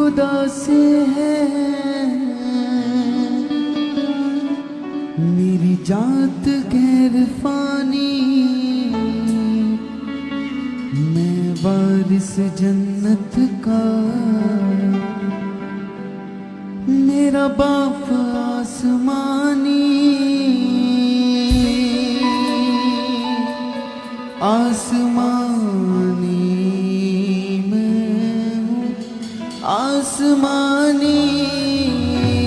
खुदा से है, मेरी जात गैर फानी, मैं वारिस जन्नत का, मेरा बाप आसमानी, आसमानी मैं हूँ आसमानी।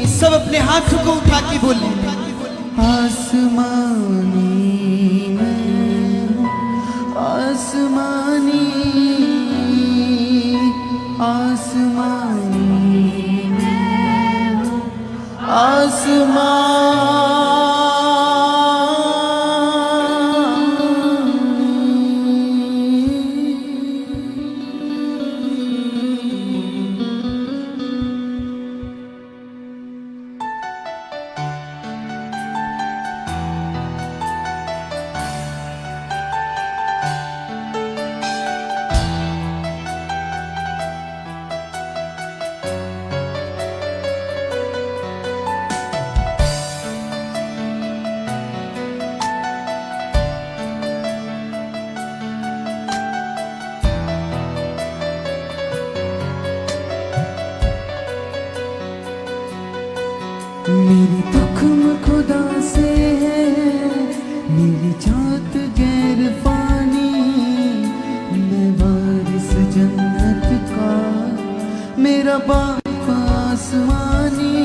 सब अपने हाथों को उठा के बोले, आसमानी मैं हूँ आसमानी, आसमानी मैं हूँ आसमानी। मेरी तुख्म खुदा से है, मेरी जात गैर फानी, मैं वारिस जन्नत का, मेरा बाप आसमानी।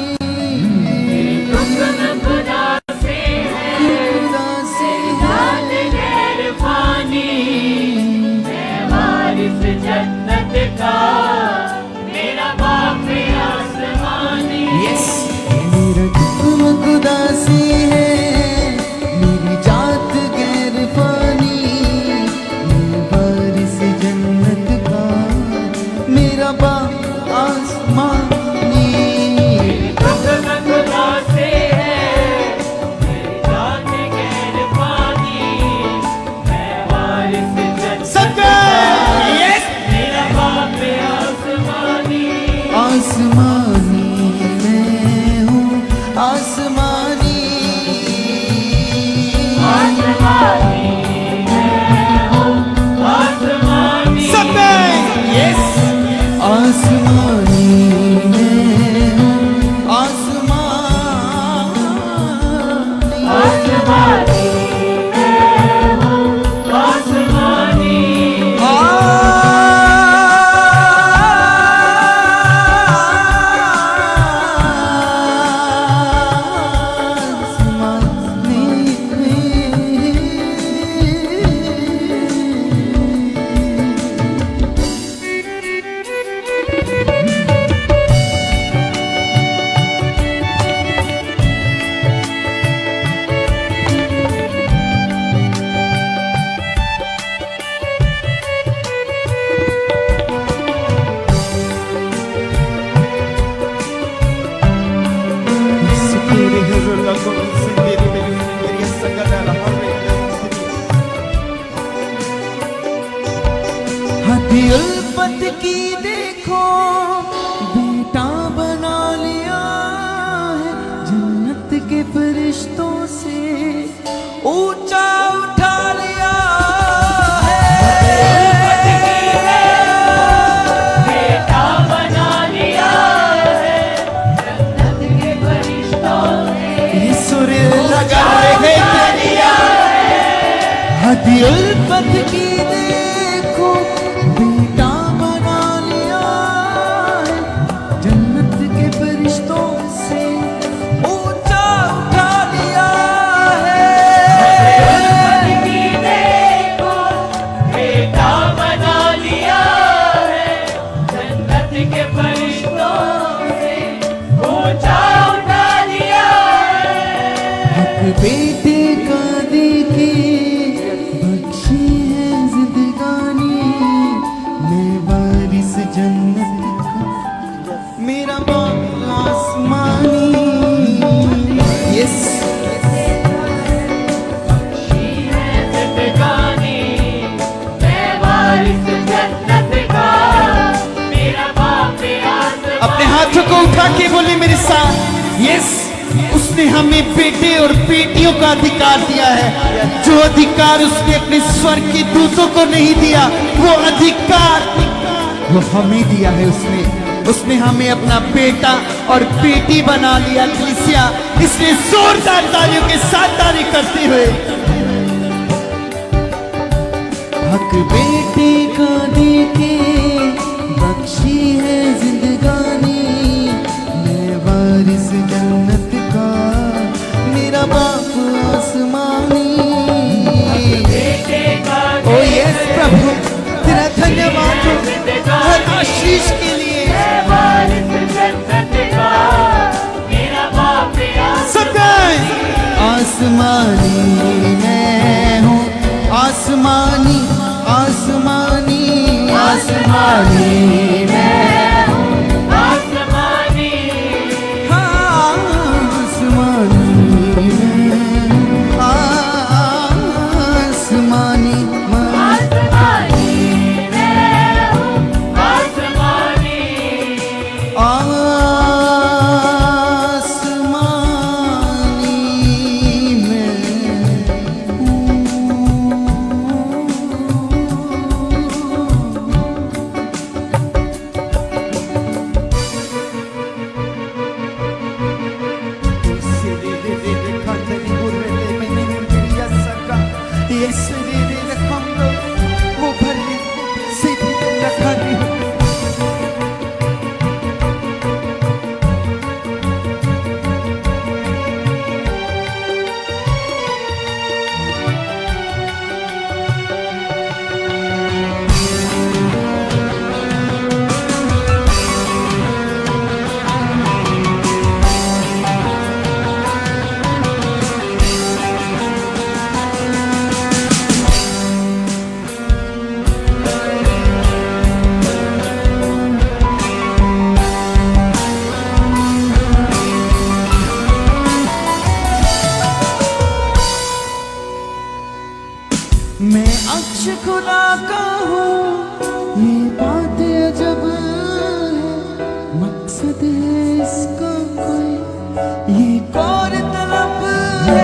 मेरी तुख्म खुदा से है, खुदा से जात गैर फानी, मैं वारिस जन्नत का, मेरा बाप आसमानी। यस, खुदा से है, मेरी जात गैर फानी, मैं वारिस जन्नत का, मेरा बाप आसमानी। खुदा से है, मेरी जात गैर फानी, मैं वारिस जन्नत का, मेरा बाप आसमानी। आसमानी मैं हूँ आसमानी, आसमानी मैं हूँ आसमानी। सब यस, आसमानी मैं हूँ आसमानी, आसमानी मैं हूँ आसमानी। हदी उल्फत की देखो, बेटा बना लिया है, जन्नत के फरिश्तों से ऊंचा उठा लिया है। बेटा बना लिया है, जन्नत के फरिश्तों से सुर लगा लिया है। हदी उल्फत की देखो, बेटा बना लिया है, जन्नत के फरिश्तों से ऊंचा उठा लिया है। देखो, बेटा बना लिया है, जन्नत के फरिश्तों से ऊंचा उठा लिया है। हक बेटे का देखे, बख्शी है जिंदगानी, मैं वारिस जन्नत का, मेरा बाप आसमानी। यस, बख्शी है जिंदगानी, मैं वारिस जन्नत का, मेरा बाप आसमानी। हाथों को उठा के बोले मेरे साथ, यस, उसने हमें बेटे और बेटियों का अधिकार दिया है। जो अधिकार उसने अपने स्वर्ग के दूतों को नहीं दिया, वो अधिकार वो हमें दिया है। उसने हमें अपना बेटा और बेटी बना लिया। कलीसिया, इसलिए जोरदार तालियों के साथ तारीफ करते हुए, हक बेटे का देके बख्शी है जिंदगानी, मैं वारिस जन्नत का, मेरा बाप आसमानी। ओ यस प्रभु, तेरा धन्यवाद हो हर आशीष के लिए। सब गाएं। आसमानी मैं हूँ, आसमानी आसमानी आसमानी मैं हूँ, आसमानी, हाँ आसमानी मैं हूँ, आसमानी मैं अक्ष खुदा का हूँ, ये बात अजब है, मकसद है इसका कोई ये कौर तलब है।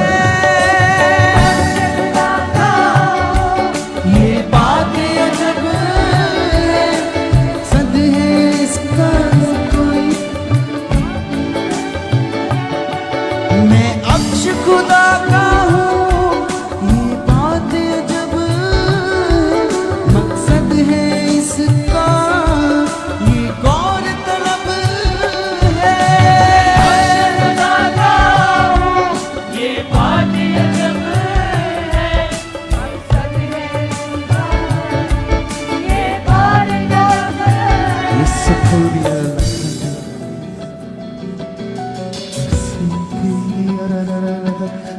ये बात अजब है, मकसद है इसका कोई, मैं अक्ष खुदा का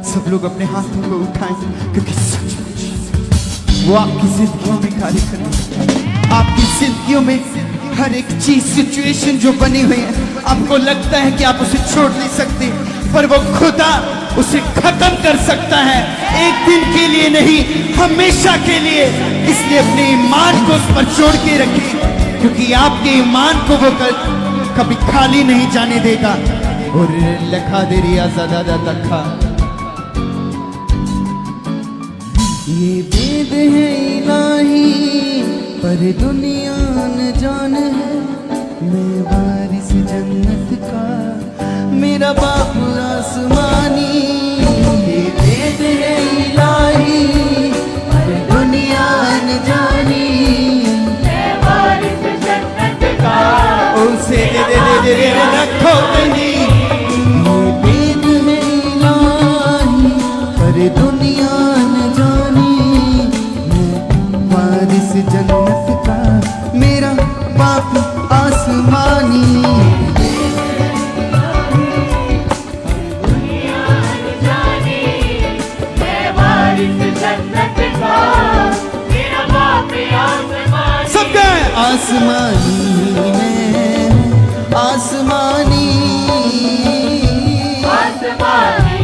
सब लोग अपने हाथों को उठाएं, क्योंकि सचमुच वो आपकी जिंदगियों में कार्य करें। आपकी जिंदगियों में हर एक चीज, सिचुएशन जो बनी हुई है, आपको लगता है कि आप उसे छोड़ नहीं सकते, पर वो खुदा उसे खत्म कर सकता है, एक दिन के लिए नहीं, हमेशा के लिए। इसलिए अपने ईमान को उस पर जोड़ के रखें, क्योंकि आपके ईमान को वो कभी खाली नहीं जाने देगा। और लखा दे रिया ज़्यादा तखा, ये वेद है इलाही पर दुनिया न जान है, मैं वारिस जन्नत का, मेरा बाप आसमानी। ये वेद है इलाही पर दुनिया न जानी, मैं वारिस जन्नत का, उसे दे रखो नहीं। ये वेद है इलाही पर दुनिया न जानी, वारिस जन्नत का, मेरा बाप आसमानी। सब गए। आसमानी मैं हूँ, आसमानी आसमानी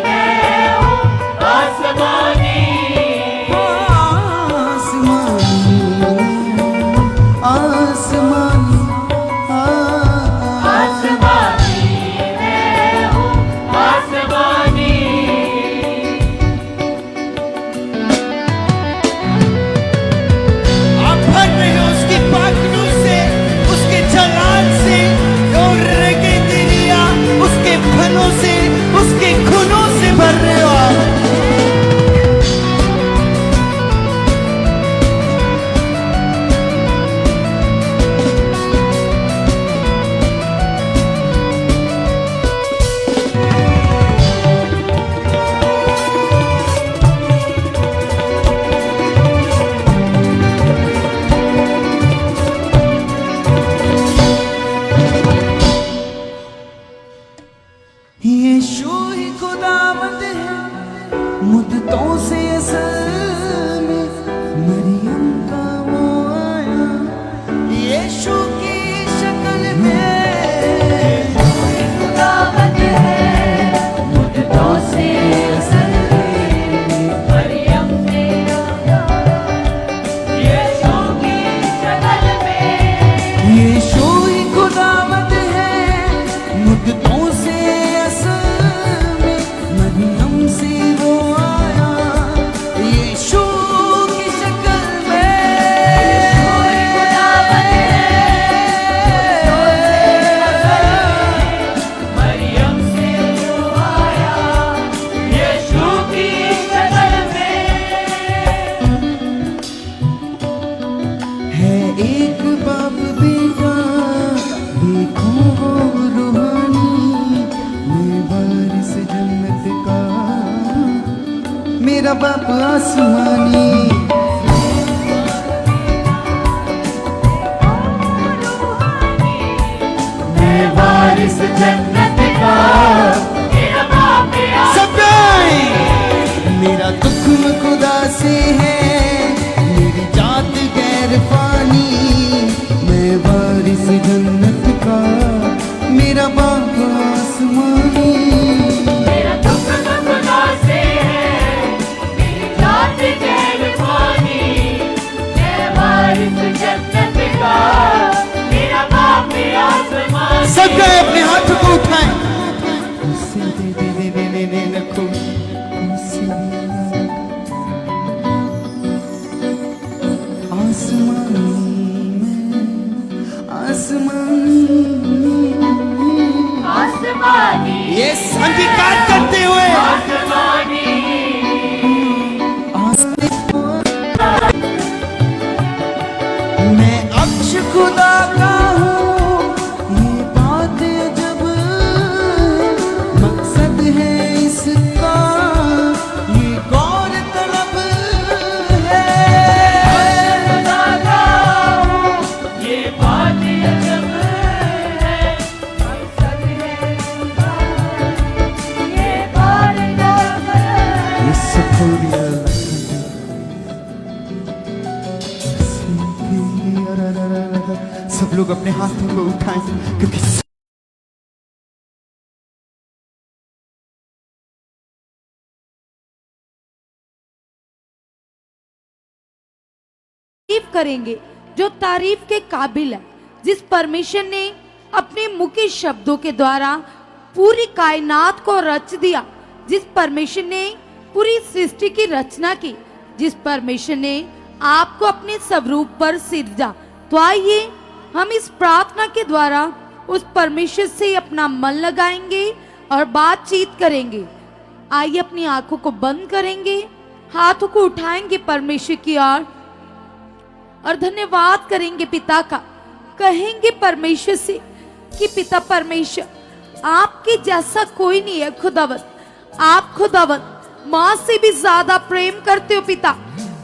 मैं हूँ, आसमानी आसमानी आसमानी मुद्दतों से असल में मरियम का वो आया, यीशु की शक्ल में। खुदावंद है मुद्दतों से असल में मरियम ने आया, यीशु की शक्ल में। यीशु ही खुदावंद है मुद्दतों से असल में मरियम से वो आया, यीशु की शक्ल में। खुदावंद है मरियम से जो आया यीशु की शक्ल में। है एक बाप बेटा देखो वो रूहानी, मैं वारिस जन्नत का मेरा बाप आसमानी। मैं वारिस जन्नत का मेरा बाप सब गाएं। मेरा दुख खुदा से है, मेरी जात गैर फानी, मैं वारिस जन्नत का मेरा बाप आसमानी। मेरा दुख खुदा से है, मेरी जात गैर फानी, मैं वारिस जन्नत का मेरा बाप आसमानी। सब गए अपने हाथ को उठाएं। खुशी दे दे दे दे दे दे रखो, खुशी आसमानी में, आसमानी आसमानी ये अंगीकार करते हुए आसमानी मैं अक्ष खुदा का हूँ, ये बात जब मकसद है इसका, ये गौर तलब है। खुदा का हूँ, ये बात अजब है, मकसद है खुदा, ये बात अजब है। ये सफोरिया सब लोग अपने हाथों को उठाएं, क्योंकि तारीफ करेंगे जो तारीफ के काबिल है, जिस परमेश्वर ने अपने मुख के शब्दों के द्वारा पूरी कायनात को रच दिया, जिस परमेश्वर ने पूरी सृष्टि की रचना की, जिस परमेश्वर ने आपको अपने स्वरूप पर सिरजा। तो आइए हम इस प्रार्थना के द्वारा उस परमेश्वर से अपना मन लगाएंगे और बातचीत करेंगे। आइए अपनी आंखों को बंद करेंगे, हाथों को उठाएंगे परमेश्वर की ओर और धन्यवाद करेंगे पिता का। कहेंगे परमेश्वर से कि पिता परमेश्वर, आपके जैसा कोई नहीं है खुदावंद। आप खुदावंद माँ से भी ज्यादा प्रेम करते हो पिता।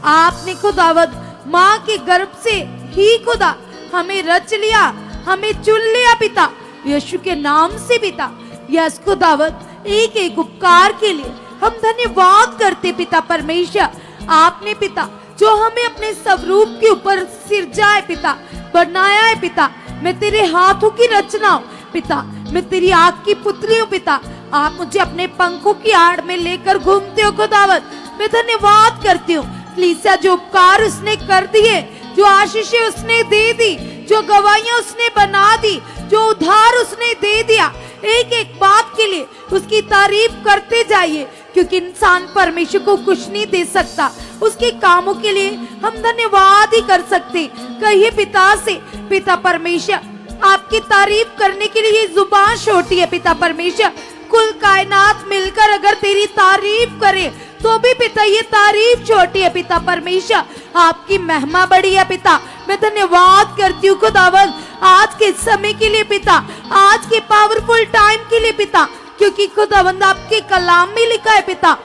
आपने खुदावंद माँ के गर्भ से ही खुदा हमें रच लिया, हमें चुन लिया पिता, यीशु के नाम से पिता। यस खुदावंद, एक एक उपकार के लिए हम धन्यवाद करते पिता परमेश्वर। आपने पिता जो हमें अपने स्वरूप के ऊपर सिरजा है पिता, बनाया है पिता। मैं तेरे हाथों की रचना हूँ पिता, मैं तेरी आग की पुतली हूँ पिता। आप मुझे अपने पंखों की आड़ में लेकर घूमते हो खुदावंद। मैं धन्यवाद करती हूँ लीसा जो उपकार उसने कर दिए, जो आशीषें उसने दे दी, जो गवाहियां उसने बना दी, जो उधार उसने दे दिया। एक एक बात के लिए उसकी तारीफ करते जाइए, क्योंकि इंसान परमेश्वर को कुछ नहीं दे सकता। उसके कामों के लिए हम धन्यवाद ही कर सकते। कहिए पिता से, पिता परमेश्वर, आपकी तारीफ करने के लिए ये जुबान छोटी है पिता परमेश्वर। कुल कायनात मिलकर अगर तेरी तारीफ करे तो भी पिता ये तारीफ छोटी है पिता परमेश्वर। आपकी महिमा बड़ी है पिता। मैं धन्यवाद करती हूँ खुदावंद आज के समय के लिए पिता, आज के पावरफुल टाइम के लिए पिता, क्योंकि खुदावंद आपके कलाम में लिखा है पिता,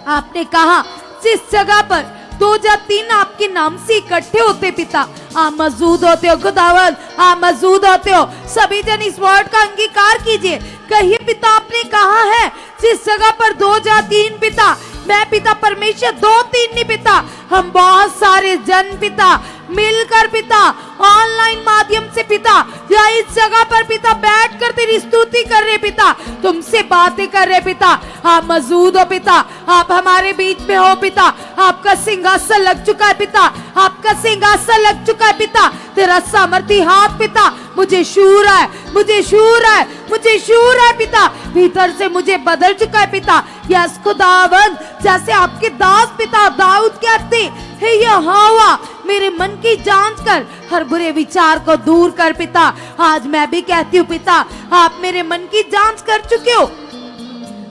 आपने कहा जिस जगह पर 2 या 3 आपके नाम से इकट्ठे होते पिता, आप मौजूद होते हो खुदावंद, आप मौजूद होते हो। सभी जन इस वर्ड का अंगीकार कीजिए। कहिए पिता, आपने कहा है जिस जगह पर 2 या 3 पिता मैं पिता परमेश्वर 2-3 नहीं पिता, हम बहुत सारे जन पिता मिलकर पिता ऑनलाइन माध्यम से पिता या इस जगह पर पिता बैठकर तेरी स्तुति कर रहे पिता, तुमसे बातें कर रहे पिता। आप मौजूद हो पिता, आप हमारे बीच में हो पिता, आपका सिंहासन लग चुका है पिता, आपका सिंहासन लग चुका है पिता। तेरा सामर्थी हाथ पिता मुझे छू रहा है, मुझे छू रहा है, मुझे छू रहा है पिता, भीतर से मुझे बदल चुका है पिता। यस खुदावंद, जैसे आपके दास पिता दाऊद कहते हे यहोवा मेरे मन की जांच कर, हर बुरे विचार को दूर कर पिता। आज मैं भी कहती हूँ पिता, आप मेरे मन की जांच कर चुके हो,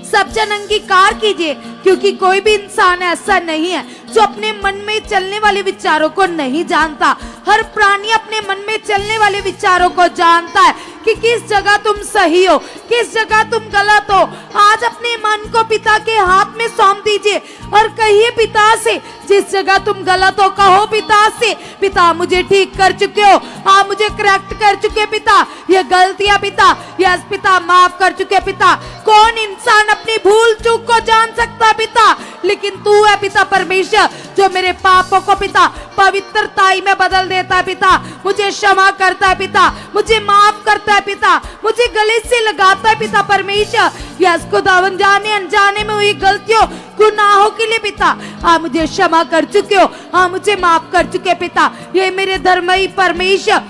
सब जन अंगीकार कीजिए, क्योंकि कोई भी इंसान ऐसा नहीं है जो अपने मन में चलने वाले विचारों को नहीं जानता। हर प्राणी अपने मन में चलने वाले विचारों को जानता है कि किस जगह तुम सही हो, किस जगह तुम गलत हो। आज अपने मन को पिता के हाथ में सौंप दीजिए और कहिए पिता से, जिस जगह तुम गलत हो कहो पिता से, पिता मुझे ठीक कर चुके हो, आप मुझे करेक्ट कर चुके पिता, ये गलतियां पिता यस पिता माफ कर चुके पिता। कौन इंसान अपनी भूल चूक को जान सकता पिता, लेकिन तू है पिता परमेश्वर जो मेरे पापों को पिता पवित्रताई में बदल देता है पिता, मुझे क्षमा करता है पिता, मुझे माफ करता है पिता, मुझे गले से लगाता है पिता परमेश्वर। यस खुदावन, जाने अनजाने में हुई गलतियों गुनाहों के लिए पिता आप मुझे क्षमा कर चुके हो, आप मुझे माफ कर चुके पिता। ये मेरे धर्मई परमेश्वर,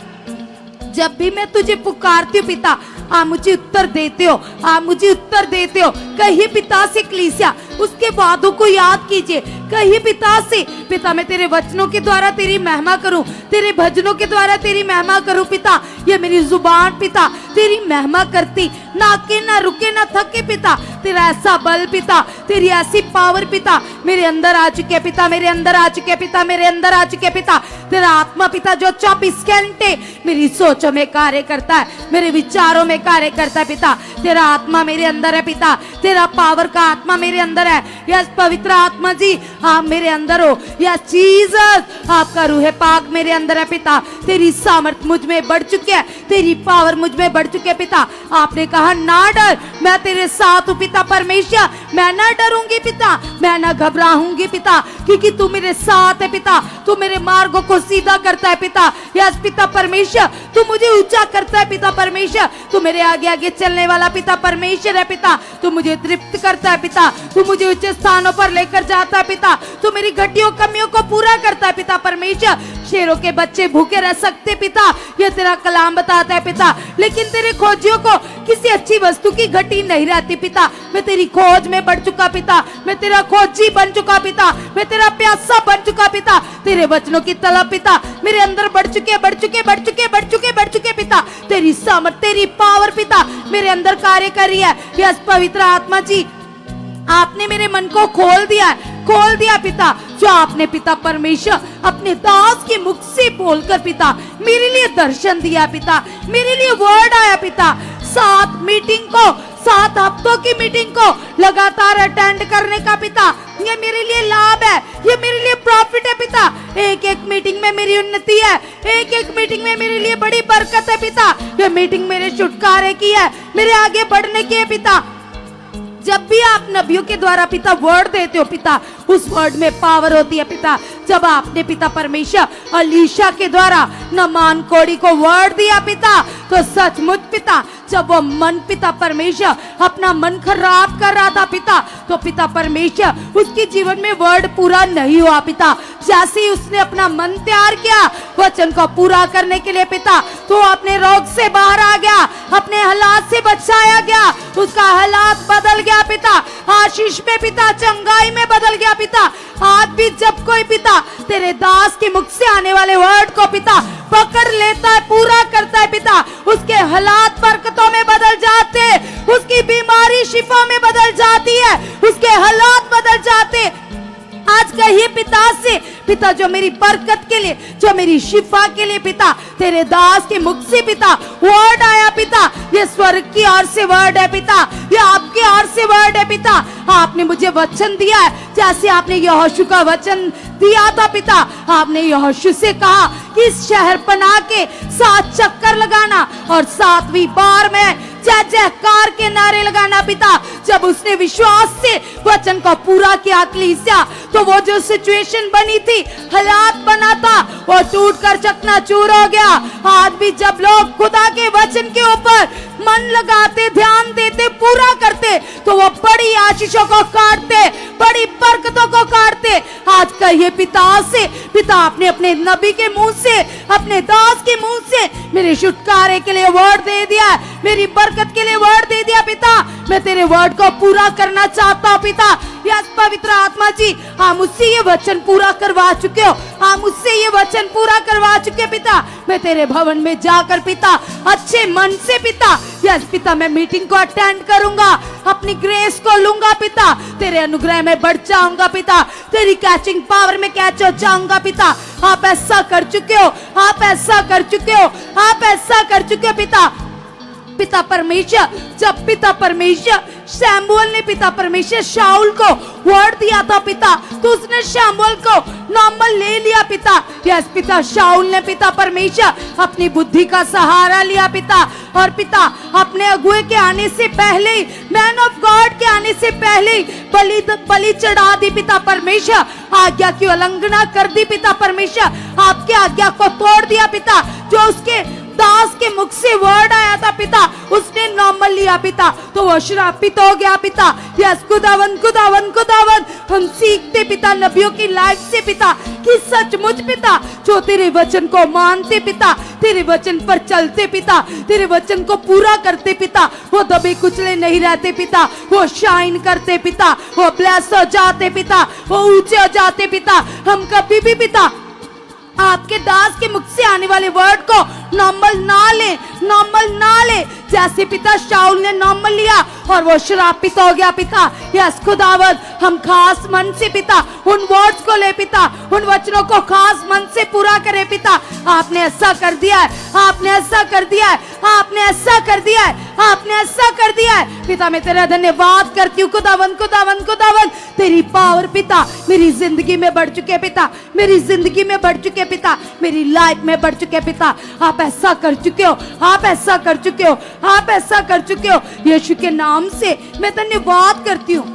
जब भी मैं तुझे पुकारती हूँ पिता आप मुझे उत्तर देते हो, आप मुझे उत्तर देते हो। कहिए पिता से कलीसिया उसके वादों को याद कीजिए, कहिए पिता से, पिता मैं तेरे वचनों के द्वारा तेरी महिमा करूं, तेरे भजनों के द्वारा तेरी महिमा करूं पिता। ये मेरी जुबान पिता तेरी महिमा करती ना के ना रुके ना थके पिता। तेरा ऐसा बल पिता, तेरी ऐसी पावर पिता मेरे अंदर आ चुके पिता, मेरे अंदर आ चुके पिता, मेरे अंदर आ चुके पिता। तेरा आत्मा पिता जो 24 घंटे मेरी सोचों में कार्य करता है, मेरे विचारों में कार्य करता है पिता। तेरा आत्मा मेरे अंदर है पिता, तेरा पावर का आत्मा मेरे अंदर है। यस पवित्र आत्मा जी आप मेरे अंदर हो। यस जीसस आपका रूह पाक मेरे अंदर है पिता। तेरी सामर्थ मुझ में बढ़ चुकी है, तेरी पावर मुझ में बढ़ चुकी है पिता। आपने कहा ना डर, मैं तेरे साथ हूँ पिता परमेश्वर, मैं ना डरूंगी पिता, मैं ना घबराऊंगी पिता, क्योंकि तू मेरे साथ है पिता। तू मेरे मार्गों को सीधा करता है पिता। यस पिता परमेश्वर, तू मुझे ऊंचा करता है पिता परमेश्वर। तू मेरे आगे आगे चलने वाला पिता परमेश्वर है पिता। तू मुझे तृप्त करता है पिता, तू मुझे ऊंचे स्थानों पर लेकर जाता है पिता। तू मेरी घटियों कमियों को पूरा करता है पिता परमेश्वर। शेरों के बच्चे भूखे रह सकते पिता, ये तेरा कलाम बताता है पिता, लेकिन तेरे खोजियों को किसी अच्छी वस्तु की घटी नहीं रहती पिता। मैं तेरी खोज में बढ़ चुका पिता, मैं तेरा खोजी बन चुका पिता, मैं तेरा प्यासा बन चुका पिता। तेरे वचनों की तलब पिता मेरे अंदर बढ़ चुके बढ़ चुके बढ़ चुके बढ़ चुके बढ़ चुके पिता। तेरी सामर्थ तेरी पावर पिता मेरे अंदर कार्य कर रही है। यस पवित्र आत्मा जी आपने मेरे मन को खोल दिया है, खोल दिया पिता, जो आपने पिता परमेश्वर अपने दास के मुख से बोलकर पिता मेरे लिए दर्शन दिया पिता, मेरे लिए वर्ड आया पिता। 7 मीटिंग को 7 हफ्तों की मीटिंग को लगातार अटेंड करने का पिता ये मेरे लिए लाभ है, ये मेरे लिए प्रॉफिट है पिता। एक एक मीटिंग में मेरी उन्नति है, एक एक मीटिंग में मेरे लिए बड़ी बरकत है पिता। ये मीटिंग मेरे छुटकारे की है, मेरे आगे बढ़ने की है पिता। जब भी आप नबियों के द्वारा पिता वर्ड देते हो पिता, उस वर्ड में पावर होती है पिता। जब आपने पिता परमेश्वर अलीशा के द्वारा नमान कोड़ी को वर्ड दिया पिता, तो सचमुच पिता जब वो मन पिता परमेश्वर अपना मन खराब कर रहा था पिता, तो पिता परमेश्वर उसके जीवन में वर्ड पूरा नहीं हुआ पिता। जैसे ही उसने अपना मन तैयार किया वचन को पूरा करने के लिए पिता, तो अपने रोग से बाहर आ गया, अपने हालात से बचाया गया, उसका हालात बदल गया पिता, आशीष में पिता चंगाई में बदल गया पिता। आज भी जब कोई पिता तेरे दास के मुख से आने वाले वर्ड को पिता पकड़ लेता है, पूरा करता है पिता, उसके हालात बरकतों में बदल जाते, उसकी बीमारी शिफा में बदल जाती है, उसके हालात बदल जाते। आज कहिए पिता से, पिता जो मेरी बरकत के लिए, जो मेरी शिफा के लिए पिता तेरे दास के मुख से पिता वर्ड आया पिता, ये स्वर्ग की ओर से वर्ड है पिता, ये आपकी ओर से वर्ड है पिता। आपने मुझे वचन दिया है, जैसे आपने यहोशू का वचन दिया था पिता। आपने यहोशू से कहा कि इस शहर पना के 7 चक्कर लगाना और 7वीं बार में जय जयकार के नारे लगाना पिता। जब उसने विश्वास से वचन को पूरा किया कलीसिया, तो वो जो सिचुएशन बनी थी, हालात बना था, वो टूटकर चकनाचूर हो गया। आज भी जब लोग खुदा के वचन के ऊपर मन लगाते, ध्यान देते, पूरा करते, तो वो बड़ी आशीषों को काटते, बड़ी बरकतों को काटते। आज कहिए पिता से, पिता आपने अपने नबी के मुंह से, अपने दास के मुंह से मेरे छुटकारे के लिए वर्ड दे दिया, मेरी बरकत के लिए वर्ड दे दिया पिता। मैं तेरे वर्ड को पूरा करना चाहता हूँ पिता। यस पवित्र आत्मा जी, आप मुझसे ये वचन पूरा करवा चुके हो, आप मुझसे ये वचन पूरा करवा चुके पिता। मैं तेरे भवन में जाकर पिता अच्छे मन से पिता, यस पिता, मैं मीटिंग को अटेंड करूंगा, अपनी ग्रेस को लूंगा पिता, तेरे अनुग्रह में बढ़ जाऊंगा पिता, तेरी कैचिंग पावर में कैच हो जाऊंगा पिता। आप ऐसा कर चुके हो, आप ऐसा कर चुके हो, आप ऐसा कर चुके हो पिता। पिता परमेश्वर, जब पिता परमेश्वर शैमुएल ने पिता परमेश्वर शाऊल को वर्ड दिया था पिता, तो उसने शैमुएल को नॉर्मल ले लिया पिता। यस पिता, शाऊल ने पिता परमेश्वर अपनी बुद्धि का सहारा लिया पिता, और पिता अपने अगुए के आने से पहले ही, मैन ऑफ गॉड के आने से पहले ही बलि चढ़ा दी पिता परमेश्वर। आज्ञा की उल्लंघना कर दी पिता परमेश्वर, आपके आज्ञा को तोड़ दिया पिता। जो उसके दास के मुख से वर्ड आया था पिता, उसने नॉर्मल लिया पिता, तो वो श्रापित हो गया पिता। यस खुदावन खुदावन खुदावन, हम सीखते पिता नबियों की लाइफ से पिता कि सचमुच पिता जो तेरे वचन को मानते पिता, तेरे वचन पर चलते पिता, तेरे वचन को पूरा करते पिता, वो दबे कुचले नहीं रहते पिता, वो शाइन करते पिता, वो ब्लेस हो जाते पिता, वो ऊंचे हो जाते पिता। हम कभी भी पिता आपके दास के मुख से आने वाले वर्ड को नॉर्मल ना ले, नॉर्मल ना ले। जैसे पिता शाऊल ने नॉर्मल लिया और वो श्रापित हो गया पिता। यस खुदावंद, हम खास मन से पिता उन वर्ड्स को ले पिता, उन वचनों को खास मन से पूरा करे पिता। आपने ऐसा कर दिया है, आपने ऐसा कर दिया है, आपने ऐसा कर दिया है, आपने ऐसा कर दिया है पिता। मैं तेरा धन्यवाद करती हूँ खुदावंद खुदावंद खुदावंद। तेरी पावर पिता मेरी जिंदगी में बढ़ चुके पिता, मेरी जिंदगी में बढ़ चुके पिता, मेरी लाइफ में बढ़ चुके पिता। आप ऐसा कर चुके हो, आप ऐसा कर चुके हो, आप ऐसा कर चुके हो। यीशु के नाम से मैं धन्यवाद करती हूँ,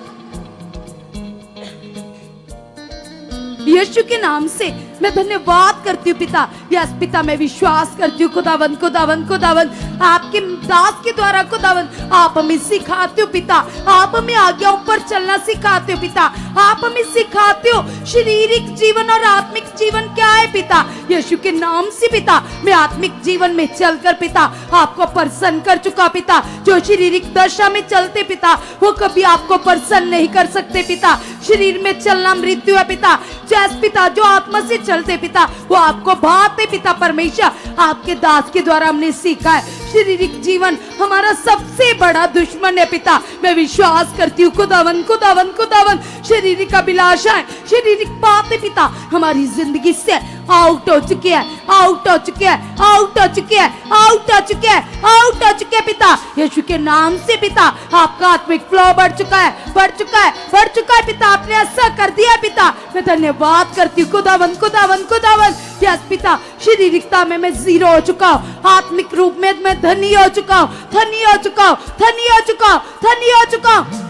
यीशु के नाम से मैं धन्यवाद करती हूँ पिता। यस पिता, मैं विश्वास करती हूँ खुदावंद खुदावंद खुदावंद, आपके दास के द्वारा खुदावंद आप हमें सिखाते हो पिता, आप हमें आज्ञाओं पर चलना सिखाते हो पिता, आप हमें सिखाते हो शारीरिक जीवन और आत्मिक जीवन क्या है पिता। यीशु के नाम से पिता मैं आत्मिक जीवन में चलकर पिता आपको प्रसन्न कर चुका पिता। जो शारीरिक दशा में चलते पिता वो कभी आपको प्रसन्न नहीं कर सकते पिता। शरीर में चलना मृत्यु है पिता। जैस पिता जो आत्मा से चलते पिता वो आपको भाते पिता परमेश्वर। आपके दास के द्वारा हमने सीखा है शारीरिक जीवन हमारा सबसे बड़ा दुश्मन है पिता। मैं विश्वास करती हूँ खुदावन खुदावन खुदावन, शारीरिक अभिलाषाएं, शारीरिक बातें पिता हमारी जिंदगी से आउट हो चुकी है, आउट हो चुके हैं, आउट हो चुके हैं, आउट हो चुके हैं, आउट हो चुके हैं पिता। यीशु के नाम से पिता आपका आत्मिक फ्लो बढ़ चुका है, बढ़ चुका है, बढ़ चुका है पिता। आपने ऐसा कर दिया पिता, मैं धन्यवाद करती हूँ खुदावन खुदावन खुदावन। यस पिता, शारीरिकता में मैं जीरो हो चुका हूँ, आत्मिक रूप में मैं धनी हो चुका हूँ, धनी हो चुका हूँ, धनी हो चुका हूँ, धनी हो चुका हूँ।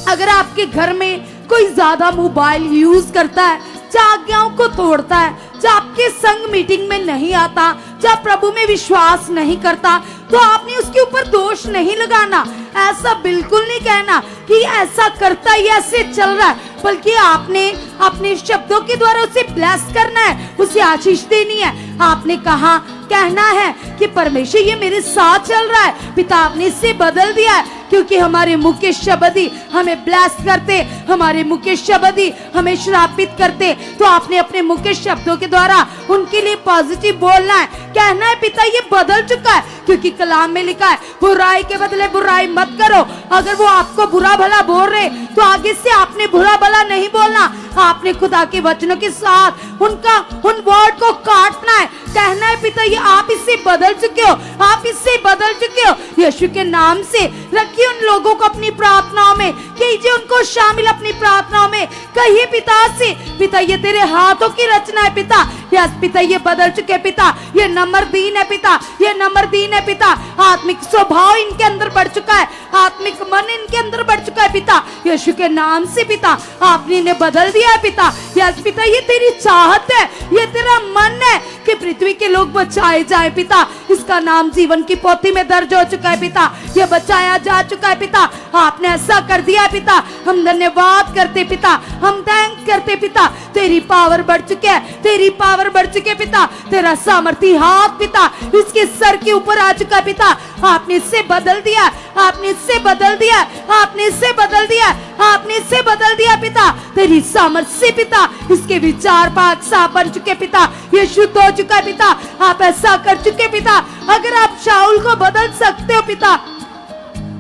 अगर आपके घर में कोई ज्यादा मोबाइल यूज करता है, जो आज्ञाओं को तोड़ता है, जो आपके संग मीटिंग में नहीं आता, जो प्रभु में विश्वास नहीं करता, तो आपने उसके ऊपर दोष नहीं लगाना। ऐसा बिल्कुल नहीं कहना कि ऐसा करता ही ऐसे चल रहा है, बल्कि आपने अपने शब्दों के द्वारा उसे ब्लेस करना है, उसे आशीष देनी है। आपने कहा कहना है कि परमेश्वर ये मेरे साथ चल रहा है पिता। आपने इसे बदल दिया है क्योंकि हमारे मुख के शब्द ही हमें ब्लेस करते, हमारे मुख के शब्द ही हमें श्रापित करते। तो आपने अपने मुख के शब्दों के द्वारा उनके लिए पॉजिटिव बोलना है, कहना है पिता ये बदल चुका है, क्योंकि कलाम में लिखा है बुराई के बदले बुराई मत करो। अगर वो आपको बुरा भला बोल रहे तो आगे से आपने बुरा भला नहीं बोलना। आपने खुदा के वचनों के साथ उनका उन वर्ड को काटना है, कहना है पिता ये आप इससे बदल चुके हो, आप इससे बदल चुके हो। यीशु के नाम से रखिए उन लोगों को अपनी प्रार्थनाओं में, कीजिए उनको शामिल अपनी प्रार्थनाओं में। कहिए पिता से पिता ये तेरे हाथों की रचना है पिता, यस पिता, ये बदल चुके पिता, ये नम्रदीन है पिता, ये नम्रदीन है पिता। आत्मिक स्वभाव इनके अंदर बढ़ चुका है, आत्मिक मन इनके अंदर बढ़ चुका है पिता। यीशु के नाम से पिता आपने इन्हें बदल दिया है पिता। यस पिता, ये तेरी चाहत है, ये तेरा मन है कि पृथ्वी के लोग बचाए जाए पिता। इसका नाम जीवन की पोथी में दर्ज हो चुका है पिता, ये बचाया जा चुका है पिता। आपने ऐसा कर दिया है पिता, हम धन्यवाद करते पिता, हम थैंक्स करते पिता। तेरी पावर बढ़ चुकी है, तेरी पावर बढ़ चुकी है पिता। तेरा सामर्थी हाथ पिता इसके सर के ऊपर आ चुका है पिता। आपने इससे बदल दिया, आपने इससे बदल दिया, आपने इससे बदल दिया, आपने इससे बदल दिया पिता। तेरी सामर्थ से पिता इसके विचार पाक साफ बन चुके पिता, ये शुद्ध हो चुका है पिता। आप ऐसा कर चुके पिता। अगर आप शाऊल को बदल सकते हो पिता,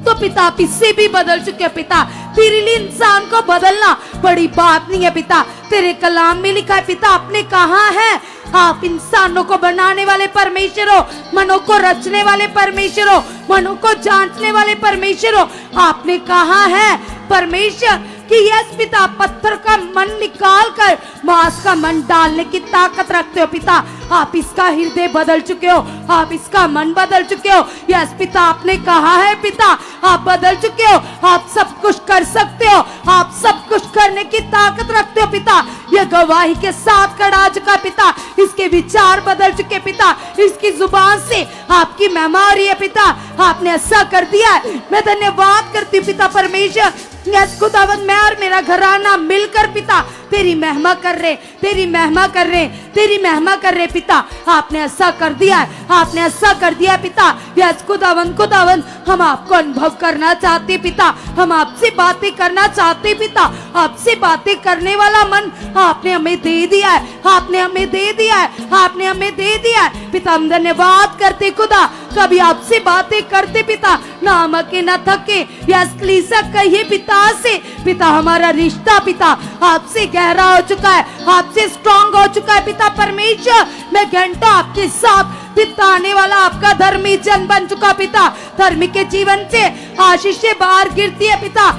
तो पिता आप इससे भी बदल चुके पिता। तेरे लिए इंसान को बदलना बड़ी बात नहीं है पिता। तेरे कलाम में लिखा है पिता, आपने कहा है आप इंसानों को बनाने वाले परमेश्वर हो, मनों को रचने वाले परमेश्वर हो, मनों को जांचने वाले परमेश्वर हो। आपने कहा है परमेश्वर कि यस पिता, पत्थर का मन निकाल कर मांस का मन डालने की ताकत रखते हो पिता। आप इसका हृदय बदल चुके हो, आप इसका मन बदल चुके हो। यस पिता, आपने कहा है पिता आप बदल चुके हो, आप सब कुछ कर सकते हो, आप सब कुछ करने की ताकत रखते हो पिता। यह गवाही के साथ खड़ा चुका पिता, इसके विचार बदल चुके पिता, इसकी जुबान से आपकी महिमा आ रही है पिता। आपने ऐसा कर दिया है, मैं धन्यवाद करती हूँ पिता परमेश्वर। यस खुदावंद, मैं और मेरा घराना मिलकर पिता तेरी महिमा कर रहे, तेरी महिमा कर रहे, तेरी महिमा कर रहे पिता। आपने ऐसा कर दिया है, आपने ऐसा कर दिया पिता। यस खुदावंद, खुदावंद, हम आपको अनुभव करना चाहते पिता, हम आपसे बातें करना चाहते पिता। आपसे बातें करने वाला मन आपने हमें दे दिया है, आपने हमें दे दिया है, आपने हमें दे दिया है पिता। हम धन्यवाद करते खुदा, कभी आपसे बातें करते पिता ना हम अके ना थके। यस कलीसिया कहिए पिता से पिता, हमारा रिश्ता पिता आपसे गहरा हो चुका है, आपसे स्ट्रांग हो चुका है पिता परमेश्वर। मैं घंटों आपके साथ बिताने वाला आपका धर्मी जन बन चुका पिता। धर्मी के जीवन से आशीषें बाहर गिरती है पिता।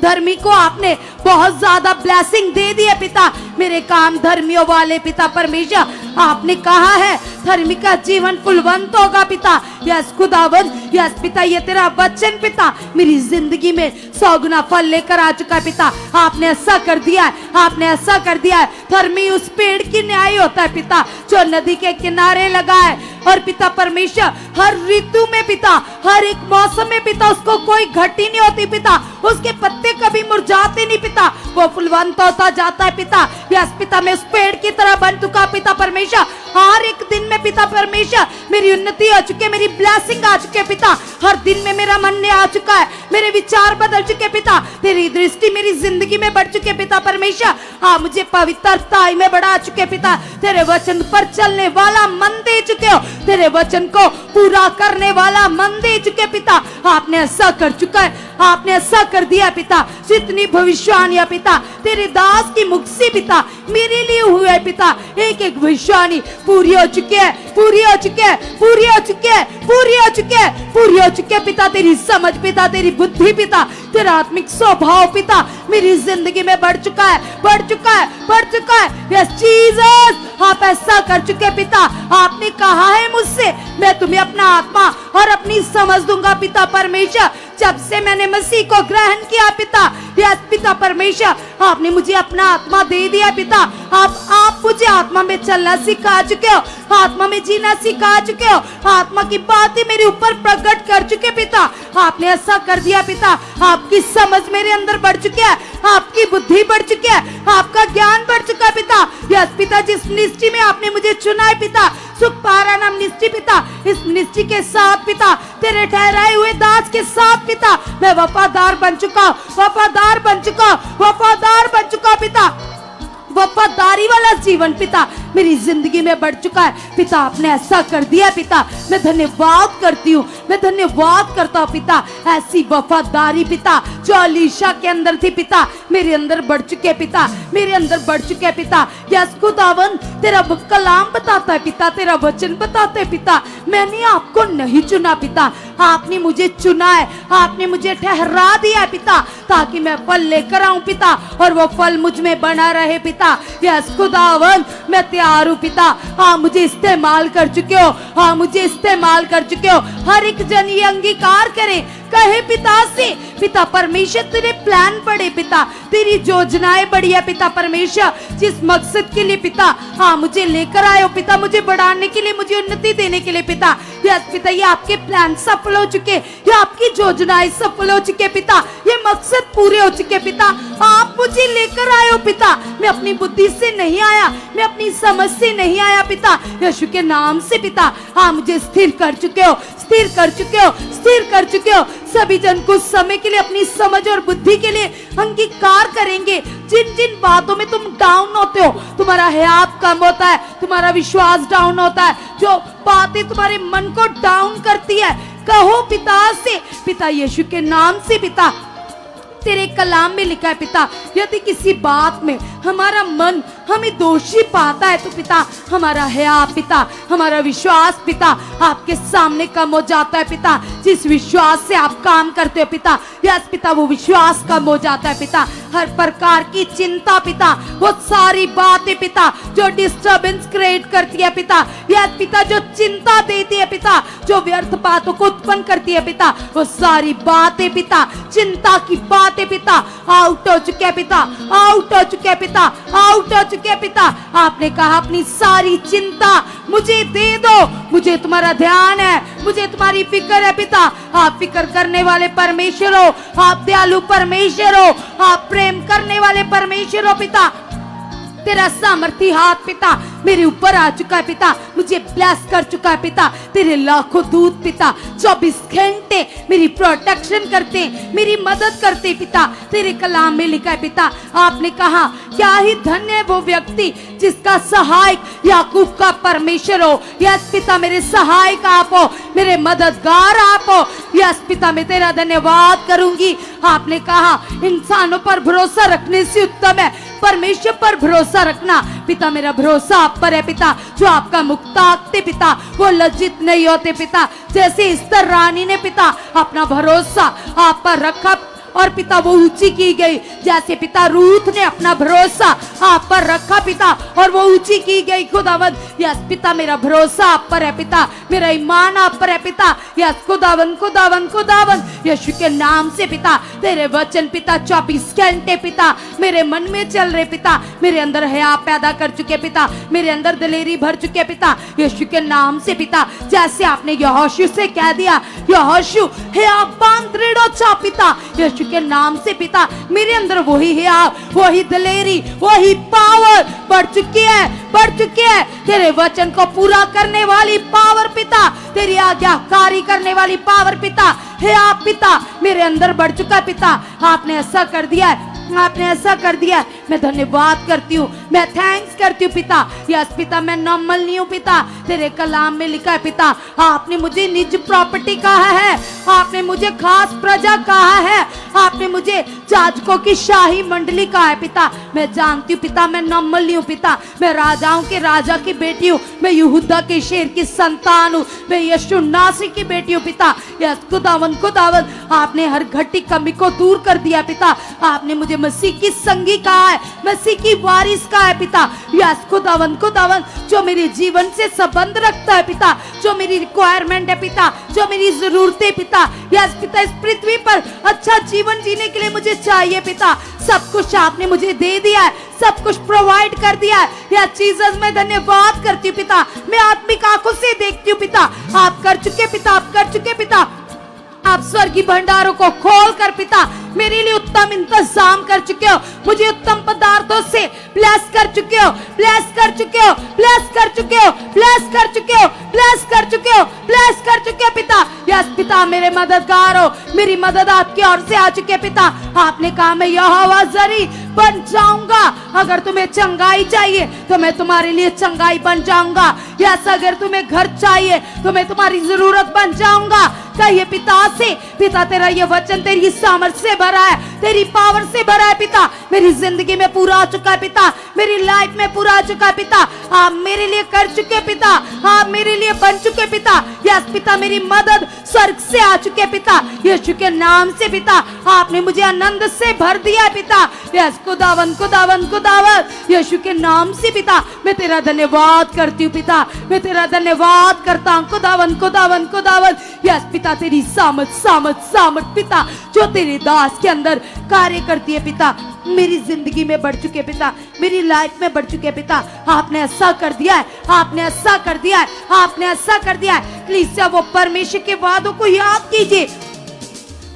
धर्मी को आपने बहुत ज्यादा ब्लेसिंग दे दी है पिता। मेरे काम धर्मियों वाले पिता परमेश्वर, आपने कहा है धर्मी का जीवन फुलवंत होगा पिता। यस खुदावंद, यस पिता, ये तेरा वचन पिता मेरी जिंदगी में 100 गुना फल लेकर आ चुका है पिता। आपने ऐसा कर दिया है, आपने ऐसा कर दिया है। धर्मी उस पेड़ की न्याय होता है पिता जो नदी के किनारे लगा है। और पिता परमेश्वर, हर ऋतु में पिता, हर एक मौसम में पिता उसको कोई घटी नहीं होती पिता, उसके पत्ते कभी मुरझाते नहीं पिता, वो फुलवंत होता जाता है पिता। यस पिता, मैं उस पेड़ की तरह बन चुका पिता परमेश्वर। हर एक दिन में पिता परमेश्वर मेरी उन्नति आ चुकी है, मेरी ब्लेसिंग आ चुकी है पिता। हर दिन में मेरा मन ने आ चुका है, मेरे विचार बदल चुके पिता। तेरी दृष्टि मेरी जिंदगी में बढ़ चुके पिता परमेश्वर। आप मुझे पवित्रता में बढ़ा चुके पिता। तेरे वचन पर चलने वाला मन दे चुके हो, तेरे वचन को पूरा करने वाला मन दे चुके पिता। आपने ऐसा कर चुका है, आपने ऐसा कर दिया पिता। जितनी भविष्यवाणियां पिता तेरे दास की मुख से पिता मेरे लिए हुए है पिता, एक एक भविष्यवाणी पूरी हो चुकी है, पूरी हो चुकी है, पूरी हो चुकी है, पूरी हो चुकी है, पूरी हो चुकी है पिता। तेरी समझ पिता, तेरी बुद्धि पिता, तेरा आत्मिक स्वभाव पिता मेरी जिंदगी में बढ़ चुका है, बढ़ चुका है, बढ़ चुका है। यस जीसस, आप ऐसा कर चुके पिता। आपने कहा है मुझसे, मैं तुम्हें अपना आत्मा और अपनी समझ दूंगा पिता परमेश्वर। जब से मैंने मसीह को ग्रहण किया पिता, यस पिता परमेश्वर, आपने मुझे अपना आत्मा दे दिया पिता। आप मुझे आत्मा में चलना सिखा चुके हो, आत्मा में जीना सिखा चुके हो, आत्मा की बातें मेरे ऊपर प्रकट कर चुके पिता। आपने ऐसा कर दिया पिता। आपकी समझ मेरे अंदर बढ़ चुकी है, आपकी बुद्धि बढ़ चुकी है, आपका ज्ञान बढ़ चुका है पिता। यस पिता, जिस मिनिस्ट्री में आपने मुझे चुना है पिता, सुख पारा नाम मिनिस्ट्री पिता, इस मिनिस्ट्री के साथ पिता, तेरे ठहराए हुए दास के साथ पिता मैं वफादार बन चुका, वफादार बन चुका, वफादार बन चुका पिता। वफादारी वाला जीवन पिता मेरी जिंदगी में बढ़ चुका है पिता। आपने ऐसा कर दिया पिता, मैं धन्यवाद करती हूँ, मैं धन्यवाद करता हूँ पिता। ऐसी वफादारी पिता जो अलीशा के अंदर थी पिता मेरे अंदर बढ़ चुके पिता, मेरे अंदर बढ़ चुके पिता। यस खुदावंद, तेरा कलाम बताता है पिता, तेरा वचन बताते है पिता, मैंने आपको नहीं चुना पिता, आपने मुझे चुना है, आपने मुझे ठहरा दिया है पिता, ताकि मैं फल लेकर आऊं पिता, और वो फल मुझ में बना रहे पिता। यस खुदावन, मैं तैयार हूं पिता। हाँ, मुझे इस्तेमाल कर चुके हो, हाँ मुझे इस्तेमाल कर चुके हो। हर एक जन ये अंगीकार करे, कहे पिता से, पिता परमेश्वर तेरे प्लान बड़े पिता, तेरी योजनाएं बड़ी है पिता परमेश्वर। जिस मकसद के लिए पिता हाँ मुझे लेकर आए हो पिता, मुझे बढ़ाने के लिए, मुझे उन्नति देने के लिए पिता, यस पिता ये आपके प्लान सफल हो चुके, ये आपकी योजनाएं सफल हो चुके पिता, ये मकसद पूरे हो चुके पिता। आप मुझे लेकर आए हो पिता, मैं अपनी बुद्धि से नहीं आया, मैं अपनी समझ से नहीं आया पिता, यीशु के नाम से पिता। हाँ मुझे स्थिर कर चुके हो, स्थिर कर चुके हो, स्थिर कर चुके हो। सभी जन कुछ समय के लिए अपनी समझ और बुद्धि के लिए अंगीकार करेंगे। जिन जिन बातों में तुम डाउन होते हो, तुम्हारा हयात कम होता है, तुम्हारा विश्वास डाउन होता है, जो बातें तुम्हारे मन को डाउन करती है, कहो पिता से, पिता यीशु के नाम से पिता। तेरे कलाम में लिखा है पिता, यदि किसी बात में हमारा मन हमें दोषी पाता है तो पिता हमारा हया पिता, हमारा विश्वास पिता आपके सामने कम हो जाता है पिता। जिस विश्वास से आप काम करते हो पिता, यस पिता वो विश्वास कम हो जाता है पिता। हर प्रकार की चिंता पिता, वो सारी बातें पिता जो डिस्टर्बेंस क्रिएट करती है पिता, यस पिता जो चिंता देती है पिता, जो व्यर्थ बातों को उत्पन्न करती है पिता, वो सारी बातें पिता, चिंता की बातें पिता आउट हो चुके हैं पिता, आउट हो चुके हैं पिता, आउट हो चुके हैं पिता। आपने कहा अपनी सारी चिंता मुझे दे दो, मुझे तुम्हारा ध्यान है, मुझे तुम्हारी फिक्र है पिता। आप फिक्र करने वाले परमेश्वर हो, आप दयालु परमेश्वर हो, आप प्रेम करने वाले परमेश्वर हो पिता। तेरा सामर्थी हाथ पिता मेरे ऊपर आ चुका है पिता, मुझे ब्लेस कर चुका है पिता। तेरे लाखों दूत पिता 24 घंटे मेरी प्रोटेक्शन करते, मेरी मदद करते पिता। तेरे कलाम में लिखा है पिता, आपने कहा क्या ही धन्य है वो व्यक्ति जिसका सहायक याकूब का परमेश्वर हो। यस पिता मेरे सहायक आप हो, मेरे मददगार आप हो। यस पिता मैं तेरा धन्यवाद करूंगी। आपने कहा इंसानों पर भरोसा रखने से उत्तम है परमेश्वर पर भरोसा रखना। पिता मेरा भरोसा आप पर है पिता, जो आपका मुख ताकते पिता वो लज्जित नहीं होते पिता। जैसे इस्तर रानी ने पिता अपना भरोसा आप पर रखा और पिता वो ऊंची की गई, जैसे पिता रूथ ने अपना भरोसा आप पर रखा पिता और वो ऊंची की गई। खुदावन यस पिता मेरा भरोसा आप पर है पिता, मेरा ईमान आप पर है पिता। यस खुदावन खुदावन खुदावन यीशु के नाम से पिता तेरे वचन पिता 24 घंटे पिता मेरे मन में चल रहे पिता, मेरे अंदर हया पैदा कर चुके पिता, मेरे अंदर दिलेरी भर चुके पिता यीशु के नाम से पिता। जैसे आपने यहोशू से कह दिया, यहोशू हया बांध दृढ़ हो चा पिता, यीशु के नाम से पिता मेरे अंदर वही हया, वही दिलेरी, वही पावर बढ़ चुकी है, बढ़ चुकी है। तेरे वचन को पूरा करने वाली पावर पिता, तेरी आज्ञाकारी करने वाली पावर पिता हया पिता मेरे अंदर बढ़ चुका पिता। आपने ऐसा कर दिया है, आपने ऐसा कर दिया है, मैं धन्यवाद करती हूँ, मैं थैंक्स करती हूँ पिता। यस पिता मैं नॉर्मल नहीं हूँ पिता, तेरे कलाम में लिखा है पिता आपने मुझे निज प्रॉपर्टी कहा है, आपने मुझे खास प्रजा कहा है, आपने मुझे जाजकों की शाही मंडली कहा है पिता। मैं जानती हूँ पिता मैं नॉर्मल नहीं हूँ पिता, मैं राजाओं के राजा की बेटी हूँ, मैं यहूदा के शेर की संतान हूँ, मैं यीशु नासरी की बेटी हूँ पिता। यस खुदावन खुदावन आपने हर घटी कमी को दूर कर दिया पिता, आपने मुझे मसीह की संगी कहा है, मसीह की वारिस कहा है पिता। यस खुदावन खुदावन जो मेरे जीवन से संबंध रखता है पिता, जो मेरी रिक्वायरमेंट है पिता, जो मेरी जरूरतें पिता। यस पिता इस पृथ्वी पर अच्छा जीवन जीने के लिए मुझे चाहिए पिता, सब कुछ आपने मुझे दे दिया है, सब कुछ प्रोवाइड कर दिया है। यह चीज़ मैं धन्यवाद करती हूँ पिता, मैं आत्मिक आंखों से देखती हूँ पिता, आप कर चुके पिता, आप कर चुके पिता। आप स्वर्गीय भंडारों को खोल कर पिता मेरे लिए उत्तम इंतजाम कर चुके हो, मुझे उत्तम पदार्थों से ब्लेस कर चुके हो, ब्लेस कर चुके हो, ब्लेस कर चुके हो, ब्लेस कर चुके हो, ब्लेस कर चुके हो, ब्लेस कर चुके हो पिता। यस पिता मेरे मददगार हो, मेरी मदद आपकी ओर से आ चुके है पिता। आपने कहा मैं यहोवा जरी बन जाऊंगा, अगर तुम्हें चंगाई चाहिए तो मैं तुम्हारे लिए चंगाई बन जाऊंगा। यस अगर तुम्हें घर चाहिए तो मैं तुम्हारी जरूरत बन जाऊंगा। कहिए पिता से, पिता तेरा ये वचन तेरी सामर्थ से भरा है, तेरी पावर से भरा है पिता। मेरी जिंदगी में पूरा आ चुका है पिता, मेरी लाइफ में पूरा आ चुका है पिता। आप मेरे लिए कर चुके पिता, आप मेरे लिए बन चुके पिता। यस पिता, मेरी मदद स्वर्ग से आ चुके पिता, यीशु के नाम से पिता। आपने मुझे आनंद से भर दिया है पिता। यस खुदावन खुदावन खुदावन, यीशु के नाम से पिता मैं तेरा धन्यवाद करती हूँ पिता, मैं तेरा धन्यवाद करता हूँ खुदावन खुदावन खुदावन। यस पिता, तेरी सामत सामत सामत पिता जो तेरे दास के अंदर कार्य करती है पिता, मेरी जिंदगी में बढ़ चुके पिता, मेरी लाइफ में बढ़ चुके पिता। आपने ऐसा कर दिया है, आपने ऐसा कर दिया है, आपने ऐसा कर दिया है। कलीसिया, वो परमेश्वर के वादों को याद कीजिए।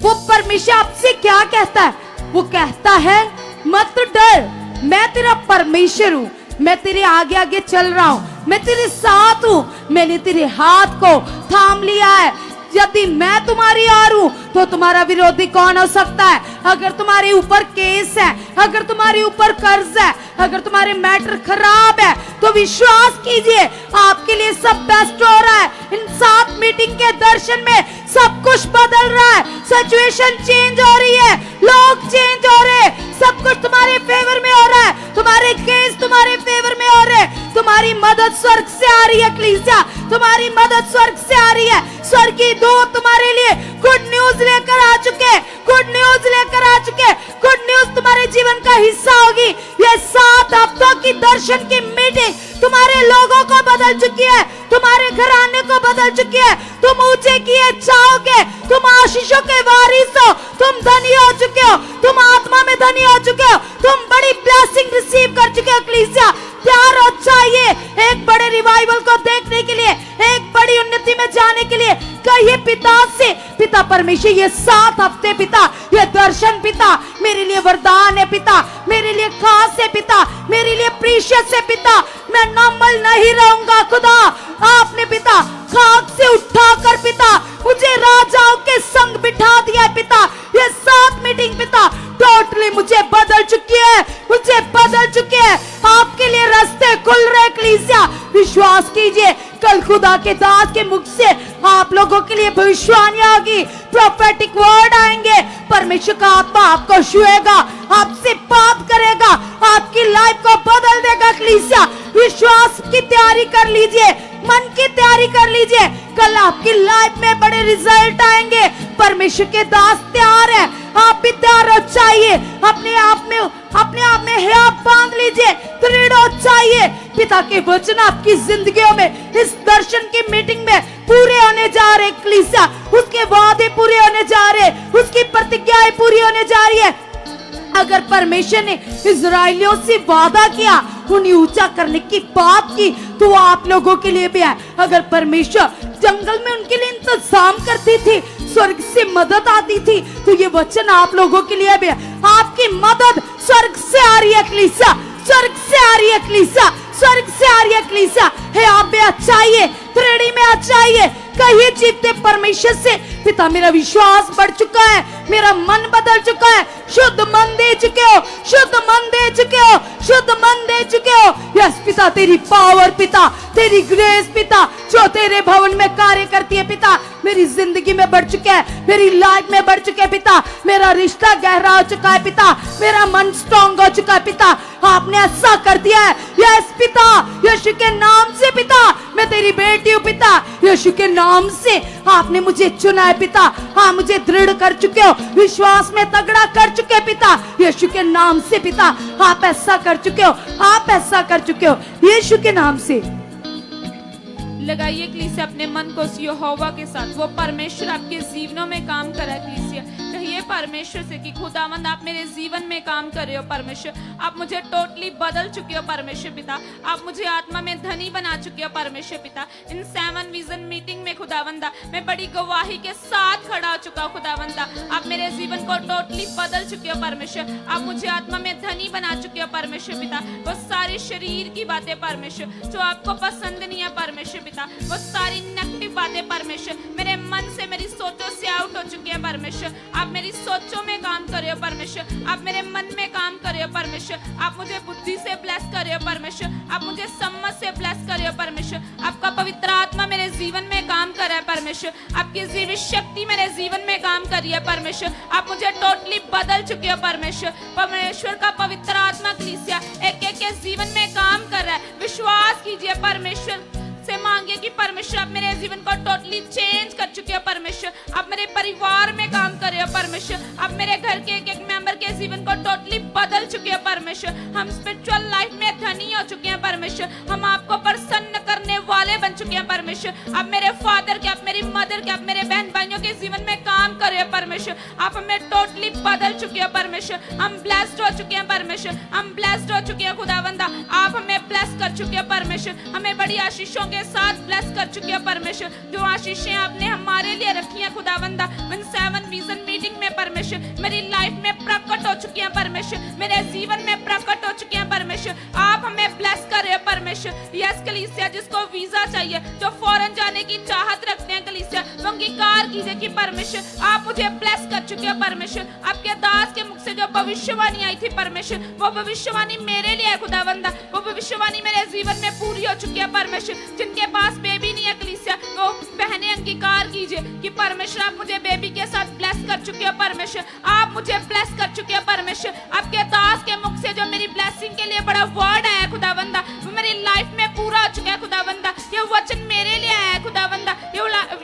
वो परमेश्वर आपसे क्या कहता है? वो कहता है मत डर, मैं तेरा परमेश्वर हूँ, मैं तेरे आगे आगे चल रहा हूँ, मैं तेरे साथ हूँ, मैंने तेरे हाथ को थाम लिया है। यदि मैं तुम्हारी आर हूं तो तुम्हारा विरोधी कौन हो सकता है? अगर तुम्हारे ऊपर केस है, अगर तुम्हारे ऊपर कर्ज है, अगर तुम्हारे मैटर खराब है, तो विश्वास कीजिए आपके लिए सब बेस्ट हो रहा है। इन 7 मीटिंग के दर्शन में सब कुछ बदल रहा है, सिचुएशन चेंज हो रही है, लोग चेंज हो रहे हैं, सब कुछ तुम्हारे फेवर में हो रहा है, तुम्हारे केस तुम्हारे फेवर में हो रहे हैं, तुम्हारी मदद स्वर्ग से आ रही है। कलीसिया, तुम्हारी मदद स्वर्ग से आ रही है। स्वर्ग की दूत तुम्हारे लिए गुड न्यूज लेकर आ चुके, गुड न्यूज लेकर आ चुके। गुड न्यूज तुम्हारे जीवन का हिस्सा होगी। ये 7 हफ्तों की दर्शन की मीटिंग तुम्हारे लोगों को बदल चुकी है, तुम्हारे घराने को बदल चुकी है। तुम ऊंचे किए चाहोगे, तुम आशीषों के वारिस हो, तुम धनी हो चुके हो, तुम आत्मा में धनी हो चुके हो, तुम बड़ी ब्लेसिंग रिसीव कर चुके हो। कलीसिया, प्यार और चाहिए एक बड़े रिवाइवल को देखने के लिए, एक बड़ी उन्नति में जाने के लिए कहिए पिता से, पिता परमेश्वर ये 7 हफ्ते पिता, ये दर्शन पिता मेरे लिए वरदान है पिता, मेरे लिए खास है पिता, मेरे लिए प्रीशियस है पिता। मैं नॉर्मल नहीं रहूंगा खुदा। आपने पिता खाक से उठाकर पिता मुझे राजाओं के संग बिठा दिया है पिता। ये 7 मीटिंग पिता टोटली मुझे बदल चुकी है, मुझे बदल चुकी है। आपके लिए रास्ते खुल रहे। कलीसिया, विश्वास कीजिए, कल खुदा के दास के मुख से आप लोगों के लिए भविष्यवाणी होगी, प्रोफेटिक वर्ड आएंगे। परमेश्वर का आत्मा आपको छुएगा, आपसे बात करेगा, आपकी लाइफ को बदल देगा। कलीसिया, विश्वास की तैयारी कर लीजिए, मन की तैयारी कर लीजिए, कल आपकी लाइफ में बड़े रिजल्ट आएंगे। परमेश्वर के दास तैयार है, आप भी तैयार हो चाहिए। अपने आप में हियाव बांध लीजिए, दृढ़ हो चाहिए। पिता के वचन आपकी जिंदगियों में इस दर्शन की मीटिंग में पूरे होने जा रहे। कलीसिया, उसके वादे पूरे होने जा रहे, उसकी प्रतिज्ञाएं पूरी होने जा रही है। अगर परमेश्वर ने इजराइलियों से वादा किया, उन्हें ऊंचा करने की बात की, तो आप लोगों के लिए भी है। अगर परमेश्वर जंगल में उनके लिए इंतजाम करती थी, स्वर्ग से मदद आती थी, तो ये वचन आप लोगों के लिए भी है। आपकी मदद स्वर्ग से आ रही है। कलीसिया, स्वर्ग से आ रही है। कलीसिया, स्वर्ग से आ रही है। कलीसिया, है आप में अच्छाइए, दृढ़ी में अच्छाइए। कहिए जीवते परमेश्वर से, पिता मेरा विश्वास बढ़ चुका है, मेरा मन बदल चुका है, शुद्ध मन दे चुके हो, शुद्ध मन दे चुके हो, शुद्ध मन दे चुके हो। यस पिता, तेरी पावर पिता, तेरी ग्रेस पिता जो तेरे भवन में कार्य करती है पिता, मेरी जिंदगी में बढ़ चुका है, मेरी लाइफ में बढ़ चुका है पिता। मेरा रिश्ता गहरा हो चुका है पिता, मेरा मन स्ट्रॉन्ग हो चुका है पिता। आपने ऐसा कर दिया है। यस पिता, यीशु के नाम से पिता मैं तेरी बेटी हूँ पिता। यीशु के नाम से आपने मुझे चुना है पिता। हाँ, मुझे दृढ़ कर चुके हो, विश्वास में तगड़ा कर चुके हो पिता। यीशु के नाम से पिता आप ऐसा कर चुके हो, आप ऐसा कर चुके हो यीशु के नाम से। लगाइए कलीसिया अपने मन को उस यहोवा के साथ, वो परमेश्वर आपके जीवनों में काम कर रहा है। कलीसिया, कहिए परमेश्वर से कि खुदावंद आप मेरे जीवन में काम कर रहे हो परमेश्वर, आप मुझे टोटली बदल चुके हो परमेश्वर पिता, आप मुझे आत्मा में धनी बना चुके हो परमेश्वर पिता। इन 7 विजन मीटिंग में खुदावंदा मैं बड़ी गवाही के साथ खड़ा हो चुका हूँ खुदावंदा। आप मेरे जीवन को टोटली बदल चुके हो परमेश्वर, आप मुझे आत्मा में धनी बना चुके हो परमेश्वर पिता। वो सारे शरीर की बातें परमेश्वर जो आपको पसंद नहीं है परमेश्वर पिता, पिता। वो सारी नेगेटिव बातें परमेश्वर मेरे मन से, मेरी सोचों से आउट हो चुकी है परमेश्वर। आप मेरी सोचों में काम कर रहे हो परमेश्वर, आप मेरे मन में काम कर रहे हो परमेश्वर। आप मुझे बुद्धि से ब्लेस कर रहे हो परमेश्वर, आप मुझे समझ से ब्लेस कर रहे हो परमेश्वर। आपका पवित्र आत्मा मेरे जीवन में काम कर रहा है परमेश्वर, आपकी जीवित शक्ति मेरे जीवन में काम कर रही है परमेश्वर। आप मुझे टोटली बदल चुके हो परमेश्वर। परमेश्वर का पवित्र आत्मा कलीसिया एक एक के जीवन में काम कर रहा है। विश्वास कीजिए, परमेश्वर से मांगिए कि परमेश्वर आप मेरे जीवन को टोटली चेंज कर चुके हो परमेश्वर। आप मेरे परिवार में काम कर रहे हो परमेश्वर, आप मेरे घर के एक एक मेंबर के जीवन को टोटली बदल चुके हो परमेश्वर। हम स्पिरिचुअल लाइफ में धनी हो चुके हैं परमेश्वर, हम आपको प्रसन्न करने वाले बन चुके हैं परमेश्वर। आप मेरे फादर के, आप मेरी मदर के, आप मेरे बहन भाइयों के जीवन में काम कर रहे हो परमेश्वर। आप हमें टोटली बदल चुके हो परमेश्वर। हम ब्लेस्ड हो चुके हैं परमेश्वर, हम ब्लेस्ड हो चुके हैं खुदावंदा। आप हमें ब्लेस कर चुके हो परमेश्वर, हमें बड़ी आशीषों के साथ ब्लेस कर चुके हो परमेश्वर। जो आशीषें आपने हमारे लिए रखी हैं खुदावंदा, इन 7 विजन मीटिंग में परमेश्वर मेरी लाइफ में प्रकट हो चुकी हैं परमेश्वर, मेरे जीवन में प्रकट हो चुके हैं परमेश्वर। आप हमें ब्लेस कर रहे हो परमेश्वर। यस कलीसिया, जिसको वीजा चाहिए, जो फॉरेन जाने की चाहत रखते हैं कलीसिया, वो अंगीकार कीजिए कि परमेश्वर आप मुझे ब्लेस कर चुके हो परमेश्वर। आपके दास के मुख से जो भविष्यवाणी आई थी परमेश्वर, वो भविष्यवाणी मेरे लिए है खुदावंदा। वो भविष्यवाणी मेरे जीवन में पूरी हो चुकी है परमेश्वर। जिनके पास बेबी नहीं है कलीसिया, वो बहनें अंगीकार कीजिए कि परमेश्वर आप मुझे बेबी के साथ ब्लेस कर चुके हो परमेश्वर। आप मुझे ब्लेस कर चुके हो परमेश्वर। आपके दास के मुख से जो मेरी ब्लेसिंग के लिए बड़ा वर्ड आया है खुदावंदा, वो मेरी लाइफ में पूरा हो चुका है खुदावंदा। ये वचन मेरे लिए आया है खुदावंदा,